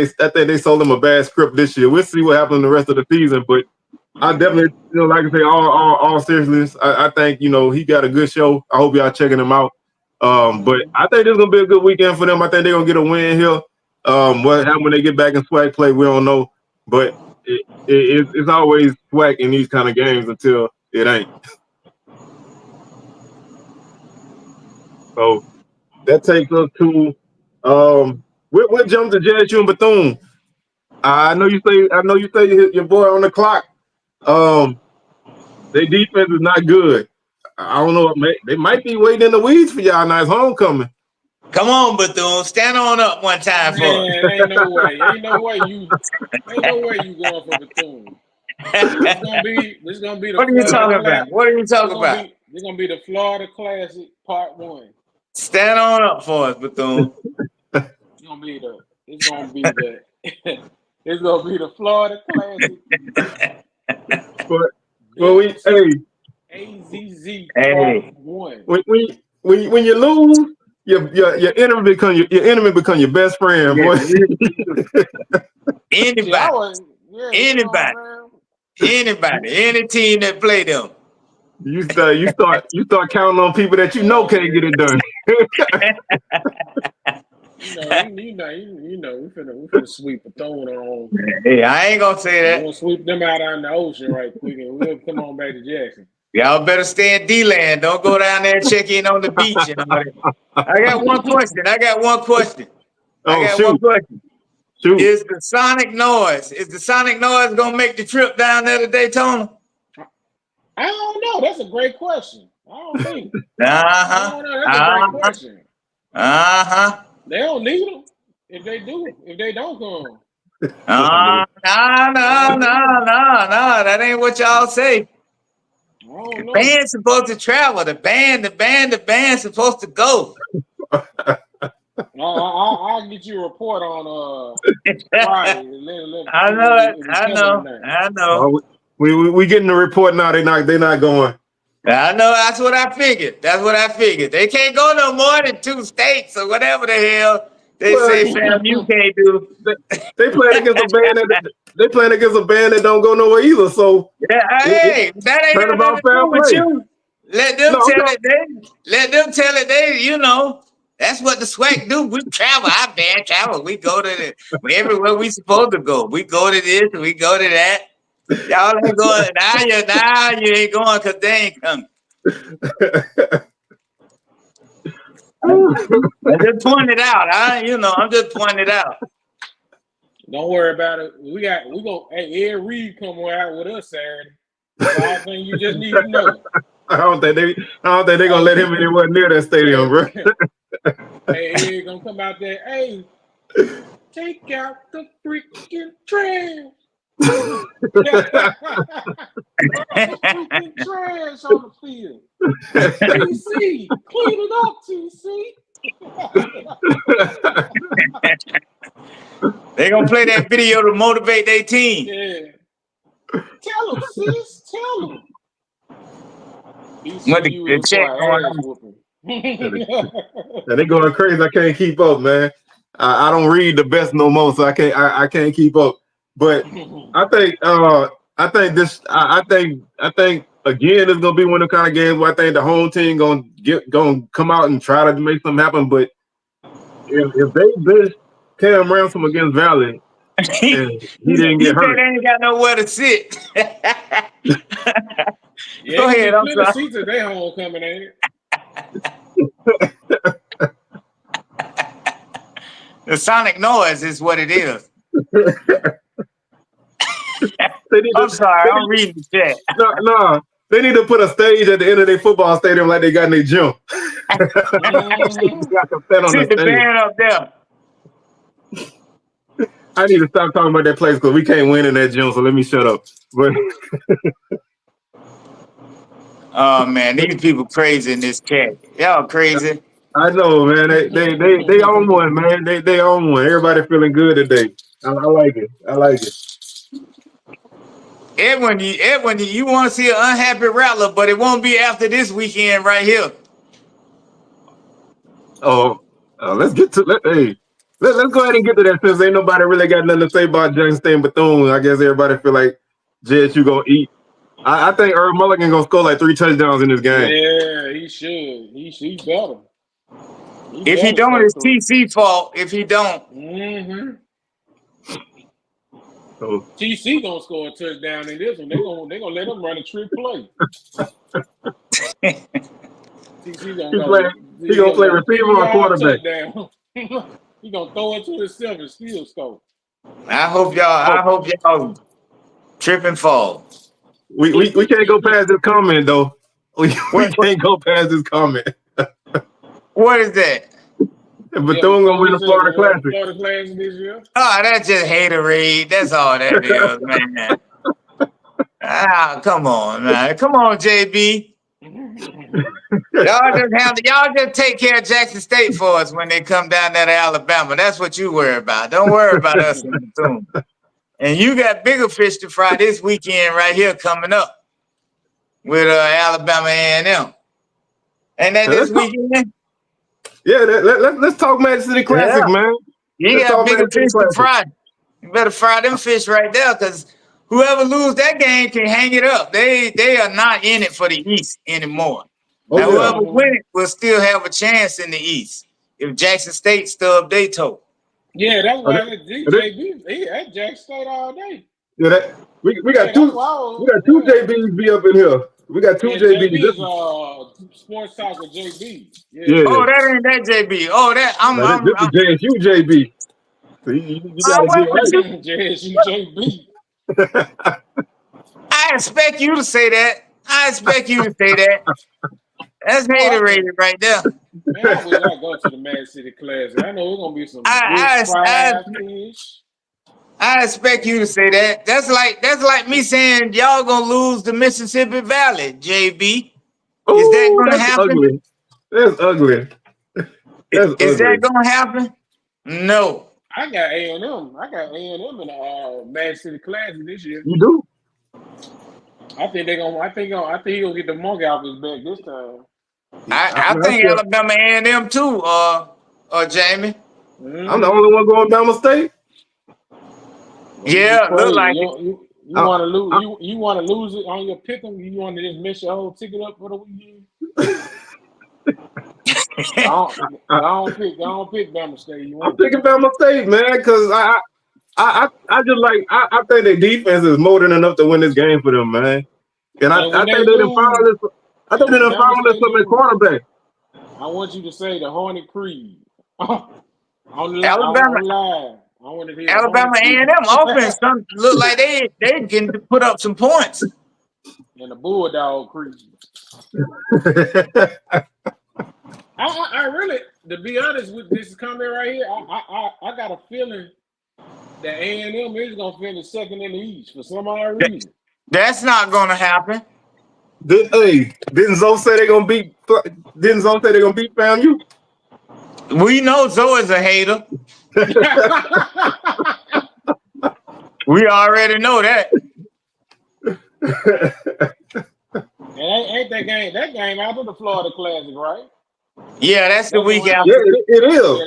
[SPEAKER 1] they sold him a bad script this year. We'll see what happens the rest of the season, but I definitely, you know, like I say, all seriousness, I think, you know, he got a good show. I hope y'all checking him out. But I think this is gonna be a good weekend for them. I think they're gonna get a win here. What happens when they get back in SWAC play, we don't know. But it's always SWAC in these kind of games until it ain't. So that takes us to we'll jump to JSU and Bethune. I know you say your boy on the clock. Their defense is not good. I don't know. They might be waiting in the weeds for y'all. Nice homecoming.
[SPEAKER 3] Come on, Bethune. Stand on up one time for us.
[SPEAKER 2] Man, ain't no way you going for Bethune. This gonna be the.
[SPEAKER 3] What are you talking about? What are you talking about?
[SPEAKER 2] This gonna be the Florida Classic Part 1. Stand
[SPEAKER 3] on up for us, Bethune.
[SPEAKER 2] It's gonna be the Florida Classic.
[SPEAKER 1] Well,
[SPEAKER 2] AZZ
[SPEAKER 3] Part
[SPEAKER 2] 1.
[SPEAKER 1] When you lose, your enemy become your best friend, boy.
[SPEAKER 3] Anybody, any team that play them.
[SPEAKER 1] You start counting on people that you know can't get it done.
[SPEAKER 2] you know, we finna sweep Bethune on.
[SPEAKER 3] Hey, I ain't gonna say that.
[SPEAKER 2] We're gonna sweep them out on the ocean right quick, and we'll come on back to Jackson.
[SPEAKER 3] Y'all better stay in D-Land. Don't go down there and check in on the beach. You know? I got one question. One question.
[SPEAKER 1] Shoot.
[SPEAKER 3] Is the sonic noise gonna make the trip down there to Daytona?
[SPEAKER 2] I don't know. That's a great question. I don't think.
[SPEAKER 3] I
[SPEAKER 2] don't know. That's a great question.
[SPEAKER 3] Uh-huh.
[SPEAKER 2] They don't need them. If they don't come.
[SPEAKER 3] No. That ain't what y'all say. The band's supposed to travel. The band's supposed to go.
[SPEAKER 2] I'll get you a report on Friday.
[SPEAKER 3] I know.
[SPEAKER 1] We getting the report now. They're not going.
[SPEAKER 3] I know. That's what I figured. They can't go no more than 2 states or whatever the hell they say FAMU can't do.
[SPEAKER 1] They playing against a band that don't go nowhere either. So
[SPEAKER 3] yeah, hey, that ain't nothing to do with you. Let them tell it. They, you know, that's what the SWAC do. We travel. Our band travel. We go to everywhere we supposed to go. We go to this and we go to that. Y'all ain't going. Now you ain't going because they ain't coming. I'm just pointing it out. I'm just pointing it out.
[SPEAKER 2] Don't worry about it. We go. Hey, Ed Reed coming out with us Saturday. That's all thing you just need to know.
[SPEAKER 1] I don't think they're gonna let him anywhere near that stadium, bro.
[SPEAKER 2] Hey, Ed gonna come out there. Hey, take out the freaking trash. Freaking trash on the field. TC, clean it up, TC.
[SPEAKER 3] They gonna play that video to motivate their team.
[SPEAKER 2] Yeah. Tell them, sis. Tell them.
[SPEAKER 3] What the check
[SPEAKER 1] on? They going crazy. I can't keep up, man. I don't read the best no more, so I can't keep up. But I think again it's gonna be one of the kind of games where I think the home team gonna come out and try to make something happen. But if they bench Cam Ransom against Valley and he didn't get hurt,
[SPEAKER 3] they ain't got nowhere to sit.
[SPEAKER 2] Go ahead. I'm sorry. Seats at their homecoming, ain't it?
[SPEAKER 3] The sonic noise is what it is.
[SPEAKER 1] They need
[SPEAKER 3] I'm
[SPEAKER 1] to,
[SPEAKER 3] sorry, I'm reading the chat.
[SPEAKER 1] no. They need to put a stage at the end of their football stadium like they got in their gym.
[SPEAKER 2] Mhm.
[SPEAKER 1] Got to stand on the
[SPEAKER 3] Sit the
[SPEAKER 1] stage.
[SPEAKER 3] band up there.
[SPEAKER 1] I need to stop talking about that place because we can't win in that gym. So let me shut up. But
[SPEAKER 3] Oh man, these people crazy in this chat. Y'all crazy.
[SPEAKER 1] I know, man. They own one, man. They own one. Everybody feeling good today. I like it. I like it.
[SPEAKER 3] Edwin, you want to see an unhappy rattler, but it won't be after this weekend right here.
[SPEAKER 1] Oh, let's get to let's go ahead and get to that since ain't nobody really got nothing to say about Jackson State and Bethune. I guess everybody feel like JSU gonna eat. I think Irv Mulligan gonna score like 3 touchdowns in this game.
[SPEAKER 2] Yeah, he should. He better.
[SPEAKER 3] If he don't, it's TC fault. If he don't,
[SPEAKER 2] Mm-hmm.
[SPEAKER 1] So
[SPEAKER 2] TC gonna score a touchdown in this one. They gonna let him run a trick play. TC
[SPEAKER 1] he gonna play receiver or quarterback.
[SPEAKER 2] He gonna throw it to himself and still score.
[SPEAKER 3] I hope y'all trip and fall.
[SPEAKER 1] We can't go past this comment though. We can't go past this comment.
[SPEAKER 3] What is that?
[SPEAKER 1] Bethune gonna win the Florida Classic.
[SPEAKER 2] Florida Classic this year.
[SPEAKER 3] Oh, that's just haterade. That's all that is, man. Come on, man. Come on, JB. Y'all just take care of Jackson State for us when they come down there to Alabama. That's what you worry about. Don't worry about us in Bethune. And you got bigger fish to fry this weekend right here coming up with Alabama A&M. Ain't that this weekend?
[SPEAKER 1] Yeah, let's talk Madison City Classic, man.
[SPEAKER 3] You got bigger fish to fry. You better fry them fish right there, because whoever lose that game can hang it up. They are not in it for the East anymore. Now, whoever win it will still have a chance in the East if Jackson State stub their toe.
[SPEAKER 2] Yeah, that's why JB he at Jackson State all day.
[SPEAKER 1] Yeah, we got two JBs be up in here. We got two JBs.
[SPEAKER 2] Sports talk with JB.
[SPEAKER 1] Yeah.
[SPEAKER 3] Oh, that ain't that JB. Oh, that I'm
[SPEAKER 1] JSU JB. So you gotta get
[SPEAKER 2] JSU JB.
[SPEAKER 3] I expect you to say that. That's haterade right there.
[SPEAKER 2] Man, I would not go to the Mad City Classic. I know it's gonna be some good fish.
[SPEAKER 3] I expect you to say that. That's like me saying y'all gonna lose the Mississippi Valley, JB. Is that gonna happen?
[SPEAKER 1] Ugly. That's ugly.
[SPEAKER 3] Is that gonna happen? No.
[SPEAKER 2] I got A&M. I got A&M in the Mad City Classic this year.
[SPEAKER 1] You do?
[SPEAKER 2] I think he gonna get the monkey off his back this time.
[SPEAKER 3] I think Alabama A&M too, Jamie.
[SPEAKER 1] I'm the only one going Bama State.
[SPEAKER 3] Yeah, look like
[SPEAKER 2] you want to lose. You want to lose it on your pick 'em. You want to just mess your whole ticket up for the weekend. I don't pick Bama State.
[SPEAKER 1] I'm picking Bama State, man, because I think their defense is more than enough to win this game for them, man. And I think they done found this. I think they done found this from their quarterback.
[SPEAKER 2] I want you to say the Hornet Creed.
[SPEAKER 3] Alabama A&M offense look like they can put up some points.
[SPEAKER 2] And the Bulldog Creed. I really, to be honest with this comment right here, I got a feeling that A&M is gonna finish second in the East for some odd reason.
[SPEAKER 3] That's not gonna happen.
[SPEAKER 1] Didn't Zoe say they're gonna beat? Didn't Zoe say they're gonna beat FAMU?
[SPEAKER 3] We know Zoe's a hater. We already know that.
[SPEAKER 2] Ain't that game? That game after the Florida Classic, right?
[SPEAKER 3] Yeah, that's the week after.
[SPEAKER 1] Yeah, it is.
[SPEAKER 2] Yeah,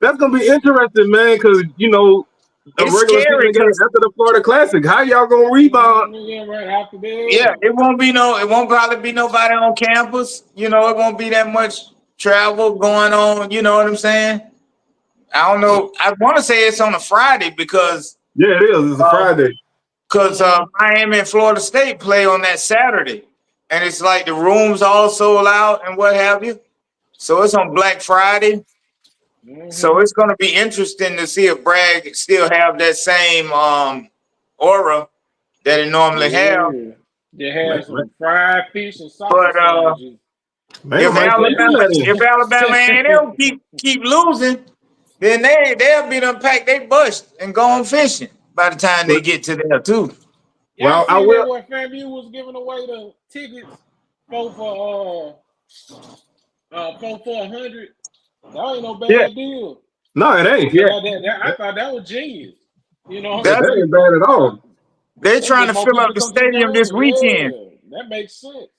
[SPEAKER 1] that's gonna be interesting, man. Because
[SPEAKER 3] it's scary
[SPEAKER 1] after the Florida Classic, how y'all gonna rebound?
[SPEAKER 3] Yeah, it won't probably be nobody on campus. It won't be that much travel going on. You know what I'm saying? I don't know. I want to say it's on a Friday because
[SPEAKER 1] it is. It's a Friday.
[SPEAKER 3] Because Miami and Florida State play on that Saturday, and it's like the rooms all sold out and what have you. So it's on Black Friday. So it's going to be interesting to see if Bragg still have that same aura that it normally have.
[SPEAKER 2] They have some
[SPEAKER 1] Man,
[SPEAKER 2] fried fish and sausage
[SPEAKER 3] But
[SPEAKER 2] sandwiches.
[SPEAKER 3] if Alabama A&M keep losing, then they'll be done pack they bus and go on fishing by the time they get to there too.
[SPEAKER 2] Y'all seen that where FAMU was giving away the tickets for 100? That ain't no bad deal.
[SPEAKER 1] No, it ain't.
[SPEAKER 2] I thought that was genius. You know,
[SPEAKER 1] that ain't bad at all.
[SPEAKER 3] They're trying to fill up the stadium this weekend.
[SPEAKER 2] That makes sense.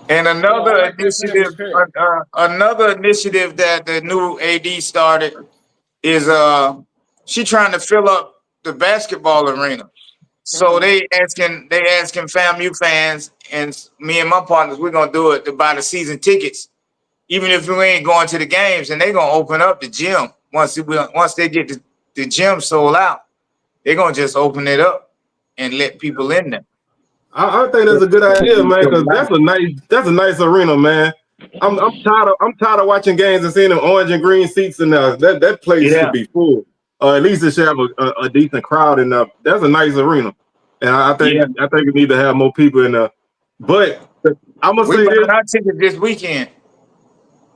[SPEAKER 3] And another initiative that the new AD started is she trying to fill up the basketball arena. So they asking FAMU fans and me and my partners, we're gonna do it to buy the season tickets, even if we ain't going to the games, and they're gonna open up the gym once they get the gym sold out. They're gonna just open it up and let people in there.
[SPEAKER 1] I think that's a good idea, man, because that's a nice arena, man. I'm tired of watching games and seeing them orange and green seats in there. That place should be full. At least it should have a decent crowd in there. That's a nice arena. And I think we need to have more people in there. But I'm gonna say this.
[SPEAKER 3] Our ticket this weekend.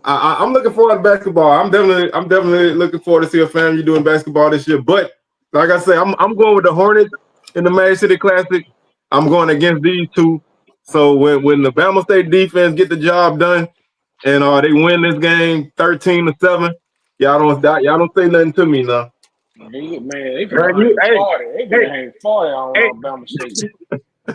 [SPEAKER 1] I'm looking forward to basketball. I'm definitely looking forward to see a family doing basketball this year. But like I say, I'm going with the Hornets in the Magic City Classic. I'm going against these two. So when the Bama State defense get the job done and they win this game 13-7, y'all don't say nothing to me now.
[SPEAKER 2] Man, they hang 40 on Alabama State.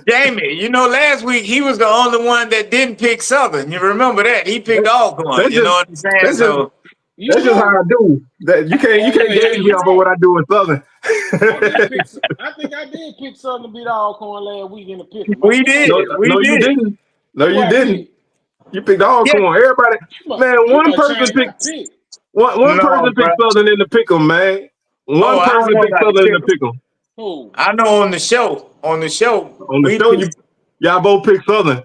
[SPEAKER 3] Jamie, you know, last week he was the only one that didn't pick Southern. You remember that? He picked Alcorn. You know what I'm saying? That's
[SPEAKER 1] just how I do. That you can't gauge me off of what I do in Southern.
[SPEAKER 2] I think I did pick Southern to beat Alcorn last week in the pick.
[SPEAKER 3] We did.
[SPEAKER 1] You didn't. No, you didn't. You picked Alcorn. Yeah. Everybody, one person picked Southern in the pick'em, man. One person picked Southern in the pick'em.
[SPEAKER 2] Who?
[SPEAKER 3] I know on the show,
[SPEAKER 1] y'all both picked Southern.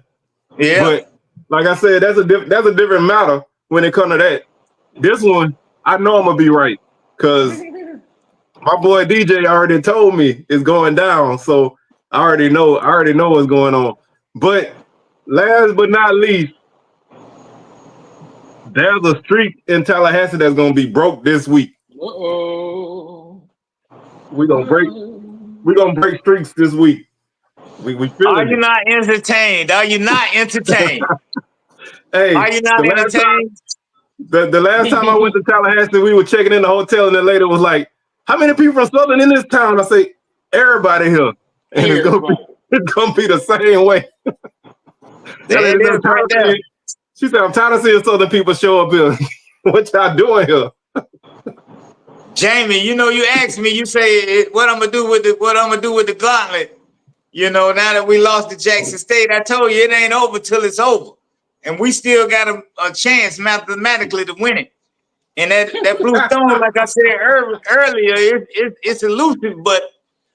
[SPEAKER 3] Yeah.
[SPEAKER 1] But like I said, that's a different matter when it comes to that. This one, I know I'm gonna be right because my boy DJ already told me it's going down, so I already know what's going on. But last but not least, there's a streak in Tallahassee that's gonna be broke this week. We're gonna break streaks this week. We feel
[SPEAKER 3] Are you not entertained? Are you not entertained?
[SPEAKER 1] Hey,
[SPEAKER 3] are you not entertained?
[SPEAKER 1] The last time I went to Tallahassee, we were checking in the hotel, and the lady was like, "How many people from Southern in this town?" I say, "Everybody here," and it's gonna be the same way. She said, "I'm tired of seeing Southern people show up here. What y'all doing here?"
[SPEAKER 3] Jamie, you know, you asked me, you say what I'm gonna do with the gauntlet. You know, now that we lost to Jackson State, I told you it ain't over till it's over. And we still got a chance mathematically to win it. And that blue stone, like I said earlier, it's elusive, but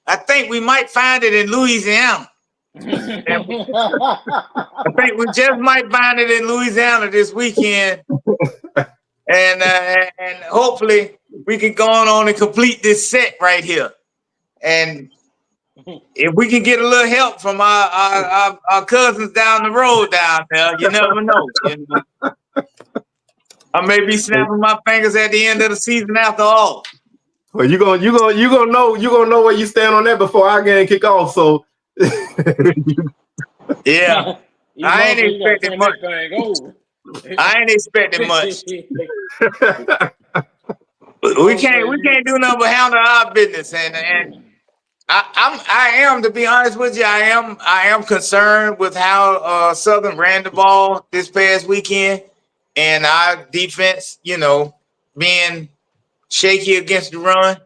[SPEAKER 3] I think we might find it in Louisiana. I think we just might find it in Louisiana this weekend. And hopefully we can go on and complete this set right here. And if we can get a little help from our cousins down the road down there, you never know. You know? I may be snapping my fingers at the end of the season after all.
[SPEAKER 1] Well, you gonna know where you stand on that before our game kick off. So
[SPEAKER 3] yeah, I ain't expecting much. I ain't expecting much. We can't do nothing but handle our business, and I am, to be honest with you, I am concerned with how Southern ran the ball this past weekend, and our defense, you know, being shaky against the run.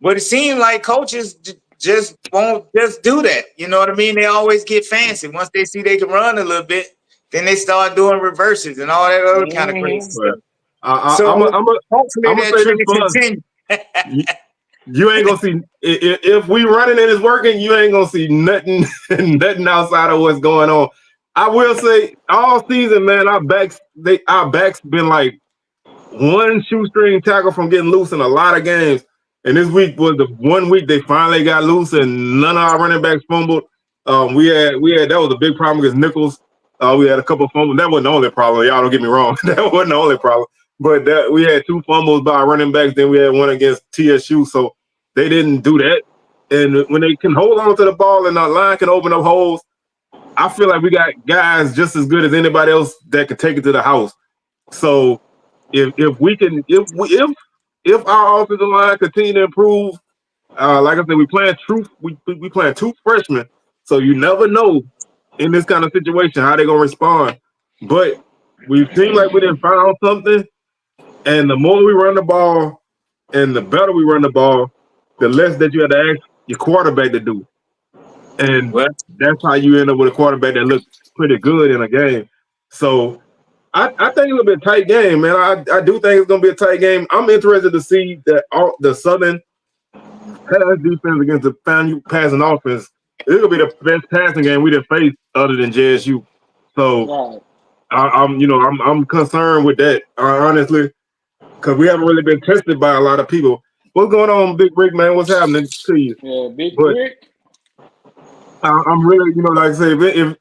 [SPEAKER 3] But it seems like coaches just won't just do that. You know what I mean? They always get fancy. Once they see they can run a little bit, then they start doing reverses and all that other kind of crazy stuff. Hopefully that trend continue.
[SPEAKER 1] You ain't gonna see if we running and it's working. You ain't gonna see nothing outside of what's going on. I will say all season, man, our backs been like one shoestring tackle from getting loose in a lot of games. And this week was the 1 week they finally got loose, and none of our running backs fumbled. We had that was a big problem against Nichols. We had a couple of fumbles. That wasn't the only problem. Y'all don't get me wrong. That wasn't the only problem. But we had 2 fumbles by our running backs. Then we had one against TSU. So they didn't do that. And when they can hold on to the ball and our line can open up holes, I feel like we got guys just as good as anybody else that can take it to the house. So if our offensive line continue to improve, like I said, we playing 2 freshmen, so you never know in this kind of situation how they're gonna respond. But we seem like we didn't find something, and the more we run the ball, and the better we run the ball, the less that you have to ask your quarterback to do, and that's how you end up with a quarterback that looks pretty good in a game. So I think it'll be a tight game, man. I do think it's gonna be a tight game. I'm interested to see that the Southern pass defense against the FAMU passing offense. It'll be the best passing game we done faced other than JSU. So I'm concerned with that, honestly, because we haven't really been tested by a lot of people. What's going on, Big Rick, man? What's happening to you?
[SPEAKER 2] Yeah, Big Rick.
[SPEAKER 1] I'm really, like I say, if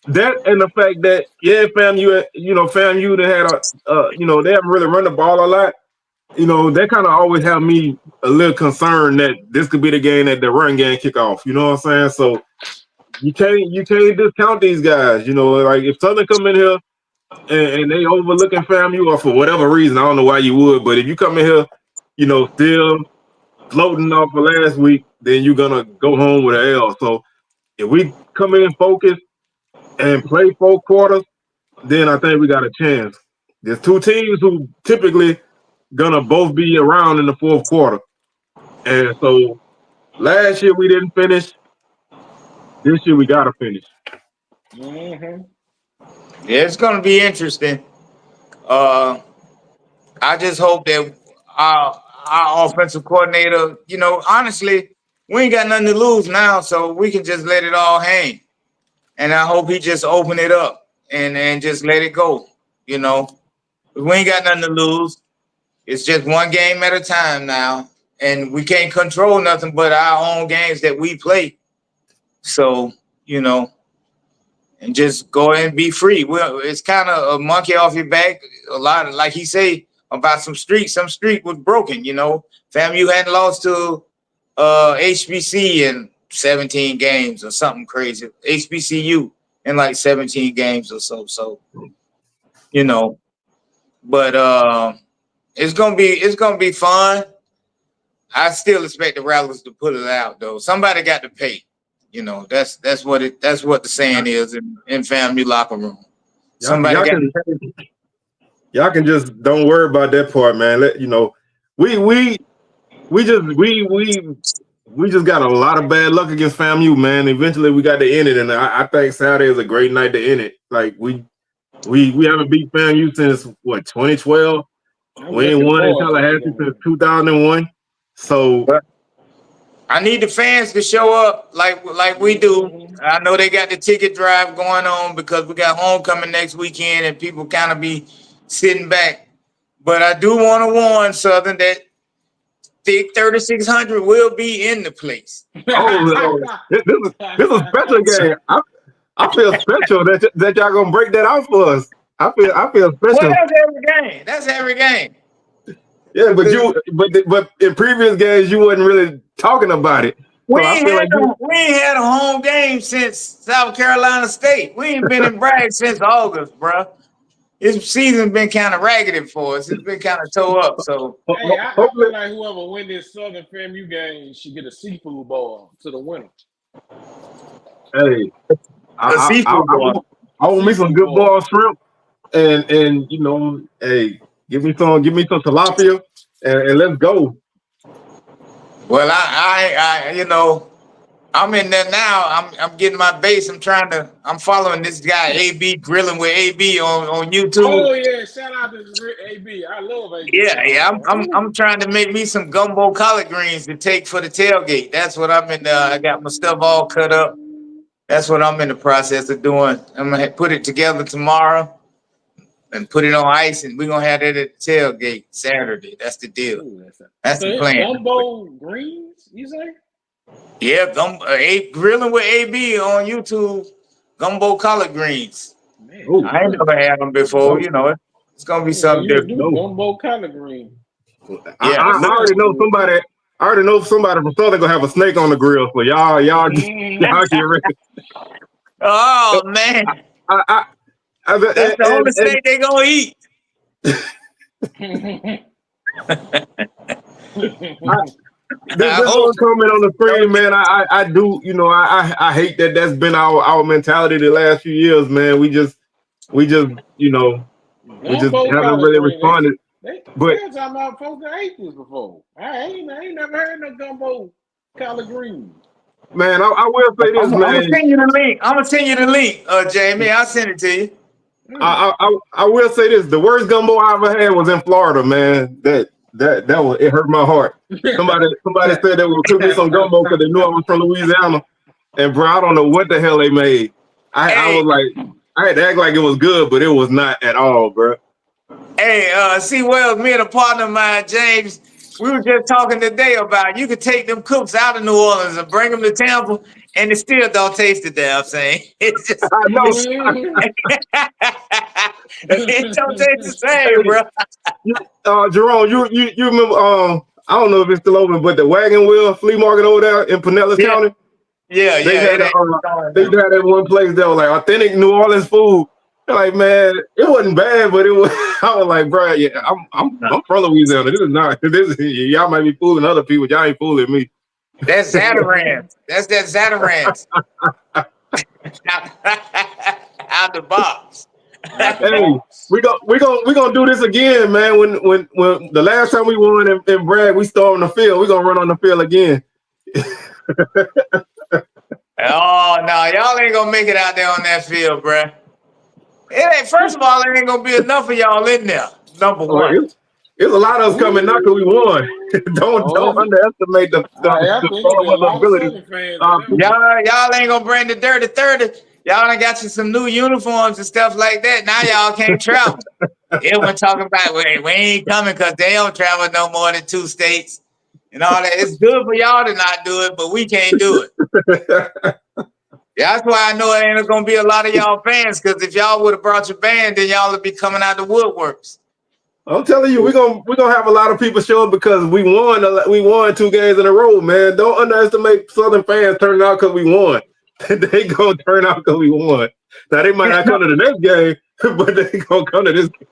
[SPEAKER 1] that and the fact that FAMU, FAMU they had they haven't really run the ball a lot. That kind of always have me a little concerned that this could be the game that the run game kick off. You know what I'm saying? So you can't discount these guys. Like if Southern come in here and they overlooking FAMU or for whatever reason, I don't know why you would, but if you come in here, still floating off of last week, then you're gonna go home with an L. So if we come in focused and play 4 quarters, then I think we got a chance. There's 2 teams who typically gonna both be around in the 4th quarter. And so last year we didn't finish. This year we gotta finish.
[SPEAKER 2] Mm-hmm.
[SPEAKER 3] Yeah, it's gonna be interesting. I just hope that our offensive coordinator, honestly, we ain't got nothing to lose now, so we can just let it all hang. And I hope he just open it up and just let it go. We ain't got nothing to lose. It's just one game at a time now, and we can't control nothing but our own games that we play. So, and just go and be free. Well, it's kind of a monkey off your back. A lot of, like he say about some streak was broken. FAMU hadn't lost to HBC in 17 games or something crazy. HBCU in like 17 games or so. So, but it's gonna be fun. I still expect the Rattlers to pull it out though. Somebody got to pay. That's what the saying is in FAMU locker room.
[SPEAKER 1] Y'all can just don't worry about that part, man. We just got a lot of bad luck against FAMU, man. Eventually we got to end it, and I think Saturday is a great night to end it. Like we haven't beat FAMU since 2012. We ain't won in Tallahassee since 2001. So
[SPEAKER 3] I need the fans to show up like we do. I know they got the ticket drive going on because we got homecoming next weekend and people kind of be sitting back. But I do want to warn Southern that Thick 3600 will be in the place.
[SPEAKER 1] This is a special game. I feel special that y'all gonna break that out for us. I feel special.
[SPEAKER 3] Well, that's every game.
[SPEAKER 1] Yeah, but in previous games you wasn't really talking about it.
[SPEAKER 3] We ain't had a home game since South Carolina State. We ain't been in Bragg since August, bro. This season's been kind of raggedy for us. It's been kind of toe up. So
[SPEAKER 2] I feel like whoever win this Southern FAMU game should get a seafood bowl to the winner.
[SPEAKER 1] Hey, I want me some good boiled shrimp, and hey, give me some tilapia, and let's go.
[SPEAKER 3] Well, I'm in there now. I'm getting my base. I'm following this guy, AB, grilling with AB on YouTube.
[SPEAKER 2] Oh yeah, shout out to AB. I love AB.
[SPEAKER 3] Yeah. I'm trying to make me some gumbo collard greens to take for the tailgate. That's what I'm in. I got my stuff all cut up. That's what I'm in the process of doing. I'm gonna put it together tomorrow. and put it on ice, and we're gonna have that at the tailgate Saturday. That's the deal.
[SPEAKER 2] Ooh,
[SPEAKER 3] That's the plan.
[SPEAKER 2] Gumbo greens, you say?
[SPEAKER 3] Yeah, grilling with AB on YouTube. Gumbo collard greens.
[SPEAKER 2] Man,
[SPEAKER 1] Ooh.
[SPEAKER 3] I ain't never had them before. You know, it's gonna be something different.
[SPEAKER 2] Gumbo collard green.
[SPEAKER 3] Yeah,
[SPEAKER 1] I already know somebody. I already know somebody from Southern gonna have a snake on the grill. So y'all get ready.
[SPEAKER 3] Oh man, that's the only steak they gonna eat.
[SPEAKER 1] This one comment on the screen, man. I do, you know, I hate that that's been our mentality the last few years, man. We just, you know, we just haven't really responded.
[SPEAKER 2] They
[SPEAKER 1] but
[SPEAKER 2] talking about folks that ate this before. I ain't never heard no gumbo collard greens.
[SPEAKER 1] Man, I will say this, man.
[SPEAKER 3] I'm gonna send you the link. Jamie. I'll send it to you.
[SPEAKER 1] I will say this: the worst gumbo I ever had was in Florida, man. That was, it hurt my heart. Somebody said they would cook me some gumbo because they knew I was from Louisiana, and bro, I don't know what the hell they made. I was like, I had to act like it was good, but it was not at all, bro.
[SPEAKER 3] Hey, me and a partner of mine, James, we were just talking today about you could take them cooks out of New Orleans and bring them to Tampa, and it still don't taste the damn same. It's just
[SPEAKER 1] I know.
[SPEAKER 3] it don't taste the same, bro.
[SPEAKER 1] Jerome, you remember? I don't know if it's still open, but the Wagon Wheel Flea Market over there in Pinellas County.
[SPEAKER 3] Yeah,
[SPEAKER 1] they had that one place that was like authentic New Orleans food. Like, man, it wasn't bad, but it was. I was like, bro, yeah, I'm from Louisiana. This is not. Y'all might be fooling other people. Y'all ain't fooling me.
[SPEAKER 3] That's Zatarans. That's that Zatarans. Out the box.
[SPEAKER 1] Hey, we gonna do this again, man. When the last time we won in Bragg, we stormed the field. We gonna run on the field again.
[SPEAKER 3] Oh no, y'all ain't gonna make it out there on that field, bruh. It ain't. First of all, it ain't gonna be enough of y'all in there. Number one,
[SPEAKER 1] it's a lot of us coming now because we won. don't underestimate the ability.
[SPEAKER 3] Y'all ain't gonna bring the dirty 30. Y'all done got you some new uniforms and stuff like that. Now y'all can't travel. Everyone talking about we ain't coming because they don't travel no more than 2 states and all that. It's good for y'all to not do it, but we can't do it. That's why I know it ain't gonna be a lot of y'all fans, because if y'all would have brought your band, then y'all would be coming out the woodworks.
[SPEAKER 1] I'm telling you, we're gonna have a lot of people show up because we won 2 games in a row, man. Don't underestimate Southern fans turning out because we won. They gonna turn out because we won. Now they might not come to the next game, but they gonna come to this game.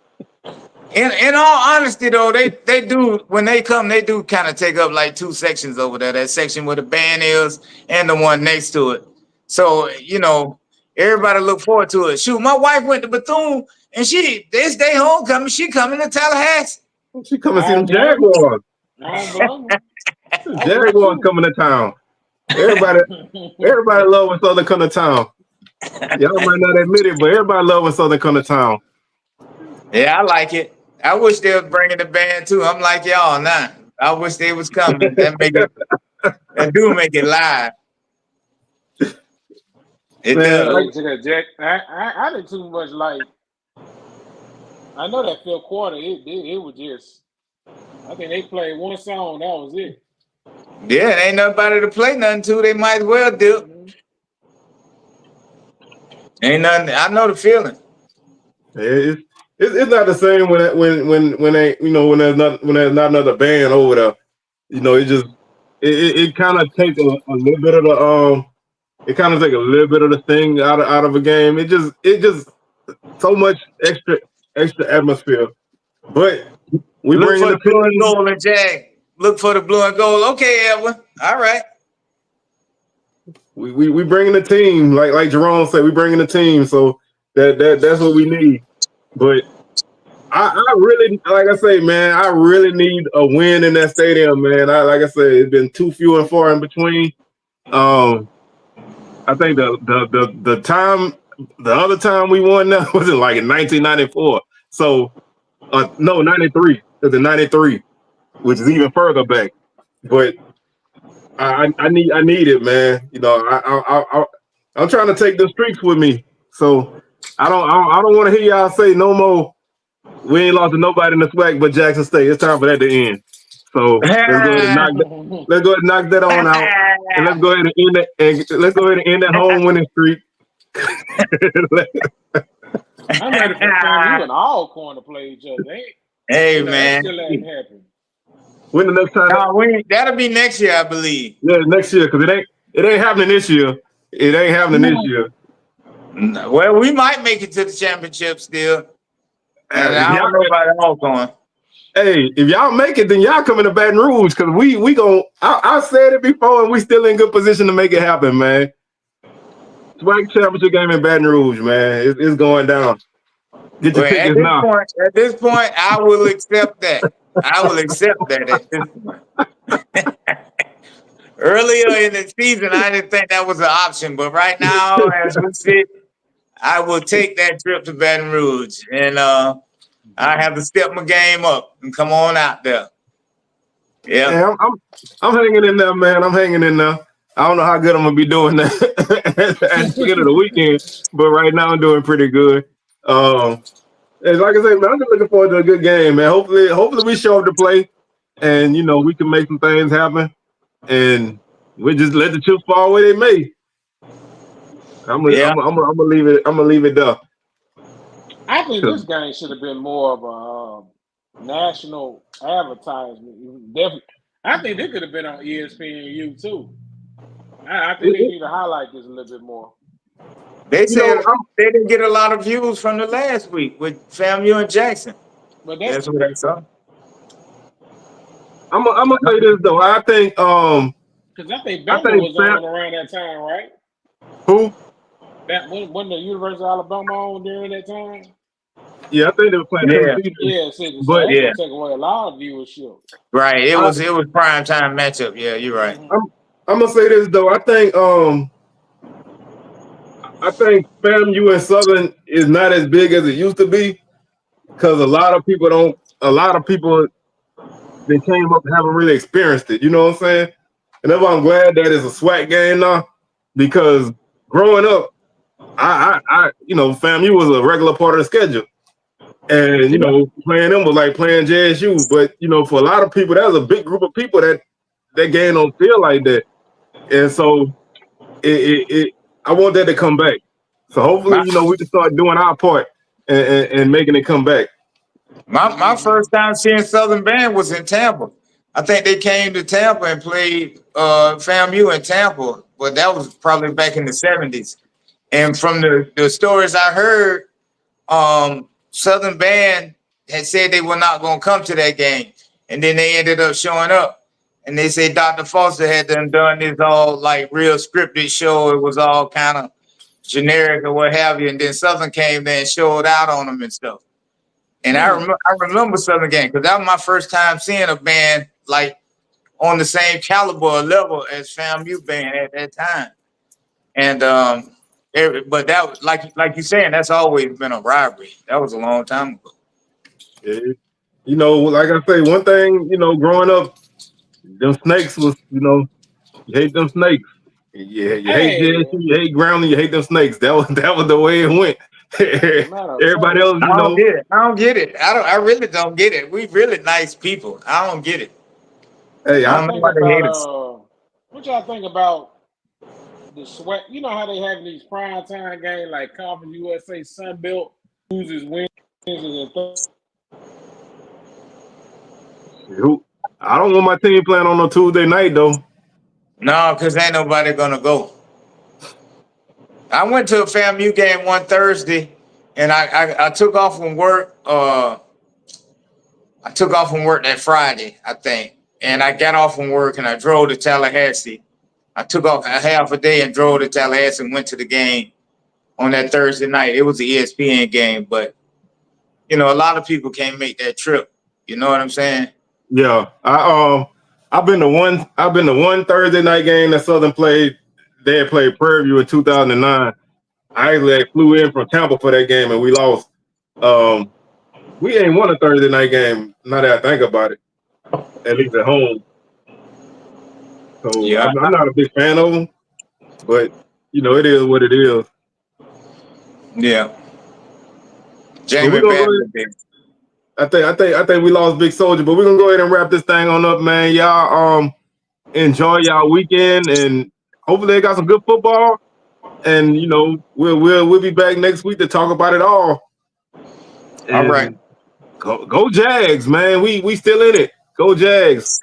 [SPEAKER 3] In all honesty, though, they do, when they come, they do kind of take up like 2 sections over there. That section where the band is and the one next to it. So, you know, everybody look forward to it. Shoot, my wife went to Bethune, and this day homecoming, she coming to Tallahassee.
[SPEAKER 1] She coming to see them Jaguars. Jaguars coming to town. Everybody love when Southern come to town. Y'all might not admit it, but everybody love when Southern come to town.
[SPEAKER 3] Yeah, I like it. I wish they was bringing the band too. I'm like y'all now. I wish they was coming. That do make it live. It does.
[SPEAKER 2] I didn't too much like. I know that fifth quarter, it was just. I think they played one song. That was it.
[SPEAKER 3] Yeah, it ain't nobody to play nothing to. They might as well do. Ain't nothing. I know the feeling.
[SPEAKER 1] It's not the same when they, you know, when there's not another band over there. You know, it kind of takes a little bit of the it kind of take a little bit of the thing out of a game. It just so much extra atmosphere. But we bring in the
[SPEAKER 3] blue and gold and Jag. Look for the blue and gold. Okay, Edwin. All right.
[SPEAKER 1] We bringing the team, like Jerome said, we bringing the team. So that's what we need. But I really, like I say, man, I really need a win in that stadium, man. Like I said, it's been too few and far in between. I think the other time we won now was in like in 1994. So no, 93. It was in 93, which is even further back. But I need it, man. You know, I'm trying to take the streaks with me. So I don't want to hear y'all say no more We ain't lost to nobody in the SWAC but Jackson State. It's time for that to end. So let's go ahead and knock that. Let's go ahead and knock that on out, and let's go ahead and end that. And let's go ahead and end that home winning streak.
[SPEAKER 2] I'm ready for FAMU and Alcorn to play each other.
[SPEAKER 3] Hey,
[SPEAKER 2] You know,
[SPEAKER 3] man.
[SPEAKER 2] that still ain't happened.
[SPEAKER 1] When the next time?
[SPEAKER 3] That'll be next year, I believe.
[SPEAKER 1] Yeah, next year, because it ain't happening this year. It ain't happening this year.
[SPEAKER 3] Well, we might make it to the championship still. And I don't know about Alcorn.
[SPEAKER 1] Hey, if y'all make it, then y'all come into Baton Rouge, because we gon' I said it before, and we still in good position to make it happen, man. SWAC championship game in Baton Rouge, man. It's going down. Get your tickets now.
[SPEAKER 3] At this point, I will accept that. I will accept that at this point. Earlier in the season, I didn't think that was an option, but right now, as we sit, I will take that trip to Baton Rouge, and I have to step my game up and come on out there. Yeah,
[SPEAKER 1] I'm hanging in there, man. I'm hanging in there. I don't know how good I'm gonna be doing that at the end of the weekend, but right now I'm doing pretty good. And like I said, man, I'm just looking forward to a good game, man. Hopefully we show up to play, and you know we can make some things happen, and we just let the chips fall where they may. I'm gonna leave it. I'm gonna leave it there.
[SPEAKER 2] I think this game should have been more of a national advertisement. Definitely, I think they could have been on ESPNU too. I think they need to highlight this a little bit more.
[SPEAKER 3] They said they didn't get a lot of views from the last week with FAMU and Jackson.
[SPEAKER 2] But
[SPEAKER 3] that's what I saw.
[SPEAKER 1] I'm gonna say this though. I think
[SPEAKER 2] because I think Bama was on around that time, right?
[SPEAKER 1] Who?
[SPEAKER 2] That when the University of Alabama on during that time.
[SPEAKER 1] Yeah, I think they were playing.
[SPEAKER 2] Yeah, so but yeah, take away a lot of viewership.
[SPEAKER 3] Right, it was prime time matchup. Yeah, you're right.
[SPEAKER 1] I'm gonna say this though. I think FAMU and Southern is not as big as it used to be, because a lot of people that came up haven't really experienced it. You know what I'm saying? And that's why I'm glad that it's a SWAC game now, because growing up, I FAMU was a regular part of the schedule. And, you know, playing them was like playing JSU. But, you know, for a lot of people, that was a big group of people that game don't feel like that. And so I want that to come back. So hopefully, you know, we can start doing our part and making it come back.
[SPEAKER 3] My first time seeing Southern Band was in Tampa. I think they came to Tampa and played FAMU in Tampa, but that was probably back in the 70s. And from the stories I heard, Southern Band had said they were not going to come to that game. And then they ended up showing up. And they say Dr. Foster had done this all like real scripted show. It was all kind of generic or what have you. And then Southern came there and showed out on them and stuff. And I remember Southern game because that was my first time seeing a band like on the same caliber or level as FAMU band at that time. And but that was like you're saying, that's always been a rivalry. That was a long time ago.
[SPEAKER 1] Yeah. You know, like I say, one thing, you know, growing up, them snakes was, you know, you hate them snakes. Yeah, you hate JSU, you hate Grambling, you hate them snakes. That was the way it went. Everybody else, you know.
[SPEAKER 3] I don't get it. I really don't get it. We really nice people. I don't get it.
[SPEAKER 1] Hey,
[SPEAKER 2] what y'all think about the SWAC? You know how they have these prime time games like Conference USA Sunbelt loses wins and
[SPEAKER 1] I don't want my team playing on a Tuesday night though.
[SPEAKER 3] No, because ain't nobody gonna go. I went to a FAMU game one Thursday, and I took off from work. I took off from work that Friday, I think, and I got off from work and I drove to Tallahassee. I took off a half a day and drove to Tallahassee and went to the game on that Thursday night. It was an ESPN game, but you know, a lot of people can't make that trip. You know what I'm saying?
[SPEAKER 1] Yeah, I've been to one Thursday night game that Southern played. They had played Prairie View in 2009. I actually flew in from Tampa for that game and we lost. We ain't won a Thursday night game. Now that I think about it, at least at home. So yeah, I'm not a big fan of them, but you know, it is what it is.
[SPEAKER 3] Yeah.
[SPEAKER 1] Jamie, I think we lost Big Soldier, but we're gonna go ahead and wrap this thing on up, man. Y'all enjoy y'all weekend, and hopefully they got some good football. And you know, we'll be back next week to talk about it all. And
[SPEAKER 3] All right.
[SPEAKER 1] Go Jags, man. We still in it. Go Jags.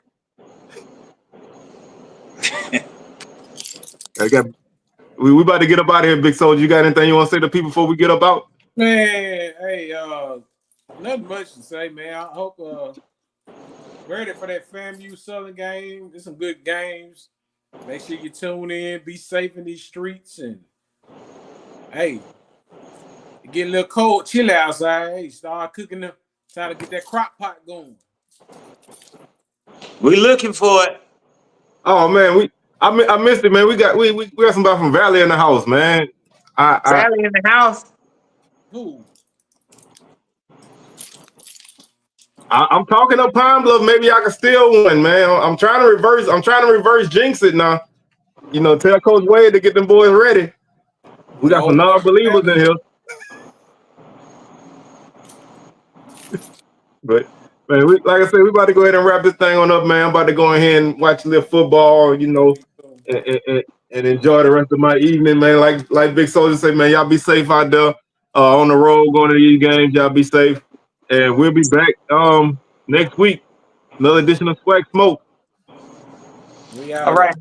[SPEAKER 1] We about to get up out of here, Big Soldier. You got anything you want to say to people before we get up out?
[SPEAKER 2] Man, hey, nothing much to say, man. I hope ready for that FAMU Southern game. There's some good games. Make sure you tune in. Be safe in these streets, and hey, it get a little cold, chill outside. Hey, start cooking up, try to get that crock pot going.
[SPEAKER 3] We looking for it.
[SPEAKER 1] Oh man, I missed it, man. We got somebody from Valley in the house, man.
[SPEAKER 3] Sally in the house.
[SPEAKER 2] Who?
[SPEAKER 1] I'm talking up Pine Bluff. Maybe I can steal one, man. I'm trying to reverse jinx it now. You know, tell Coach Wade to get them boys ready. We got some non-believers in here. But man, like I said, we about to go ahead and wrap this thing on up, man. I'm about to go ahead and watch a little football, you know, and enjoy the rest of my evening, man. Like Big Soldier say, man, y'all be safe out there on the road going to these games. Y'all be safe, and we'll be back next week. Another edition of SWAC Smoke.
[SPEAKER 3] All right.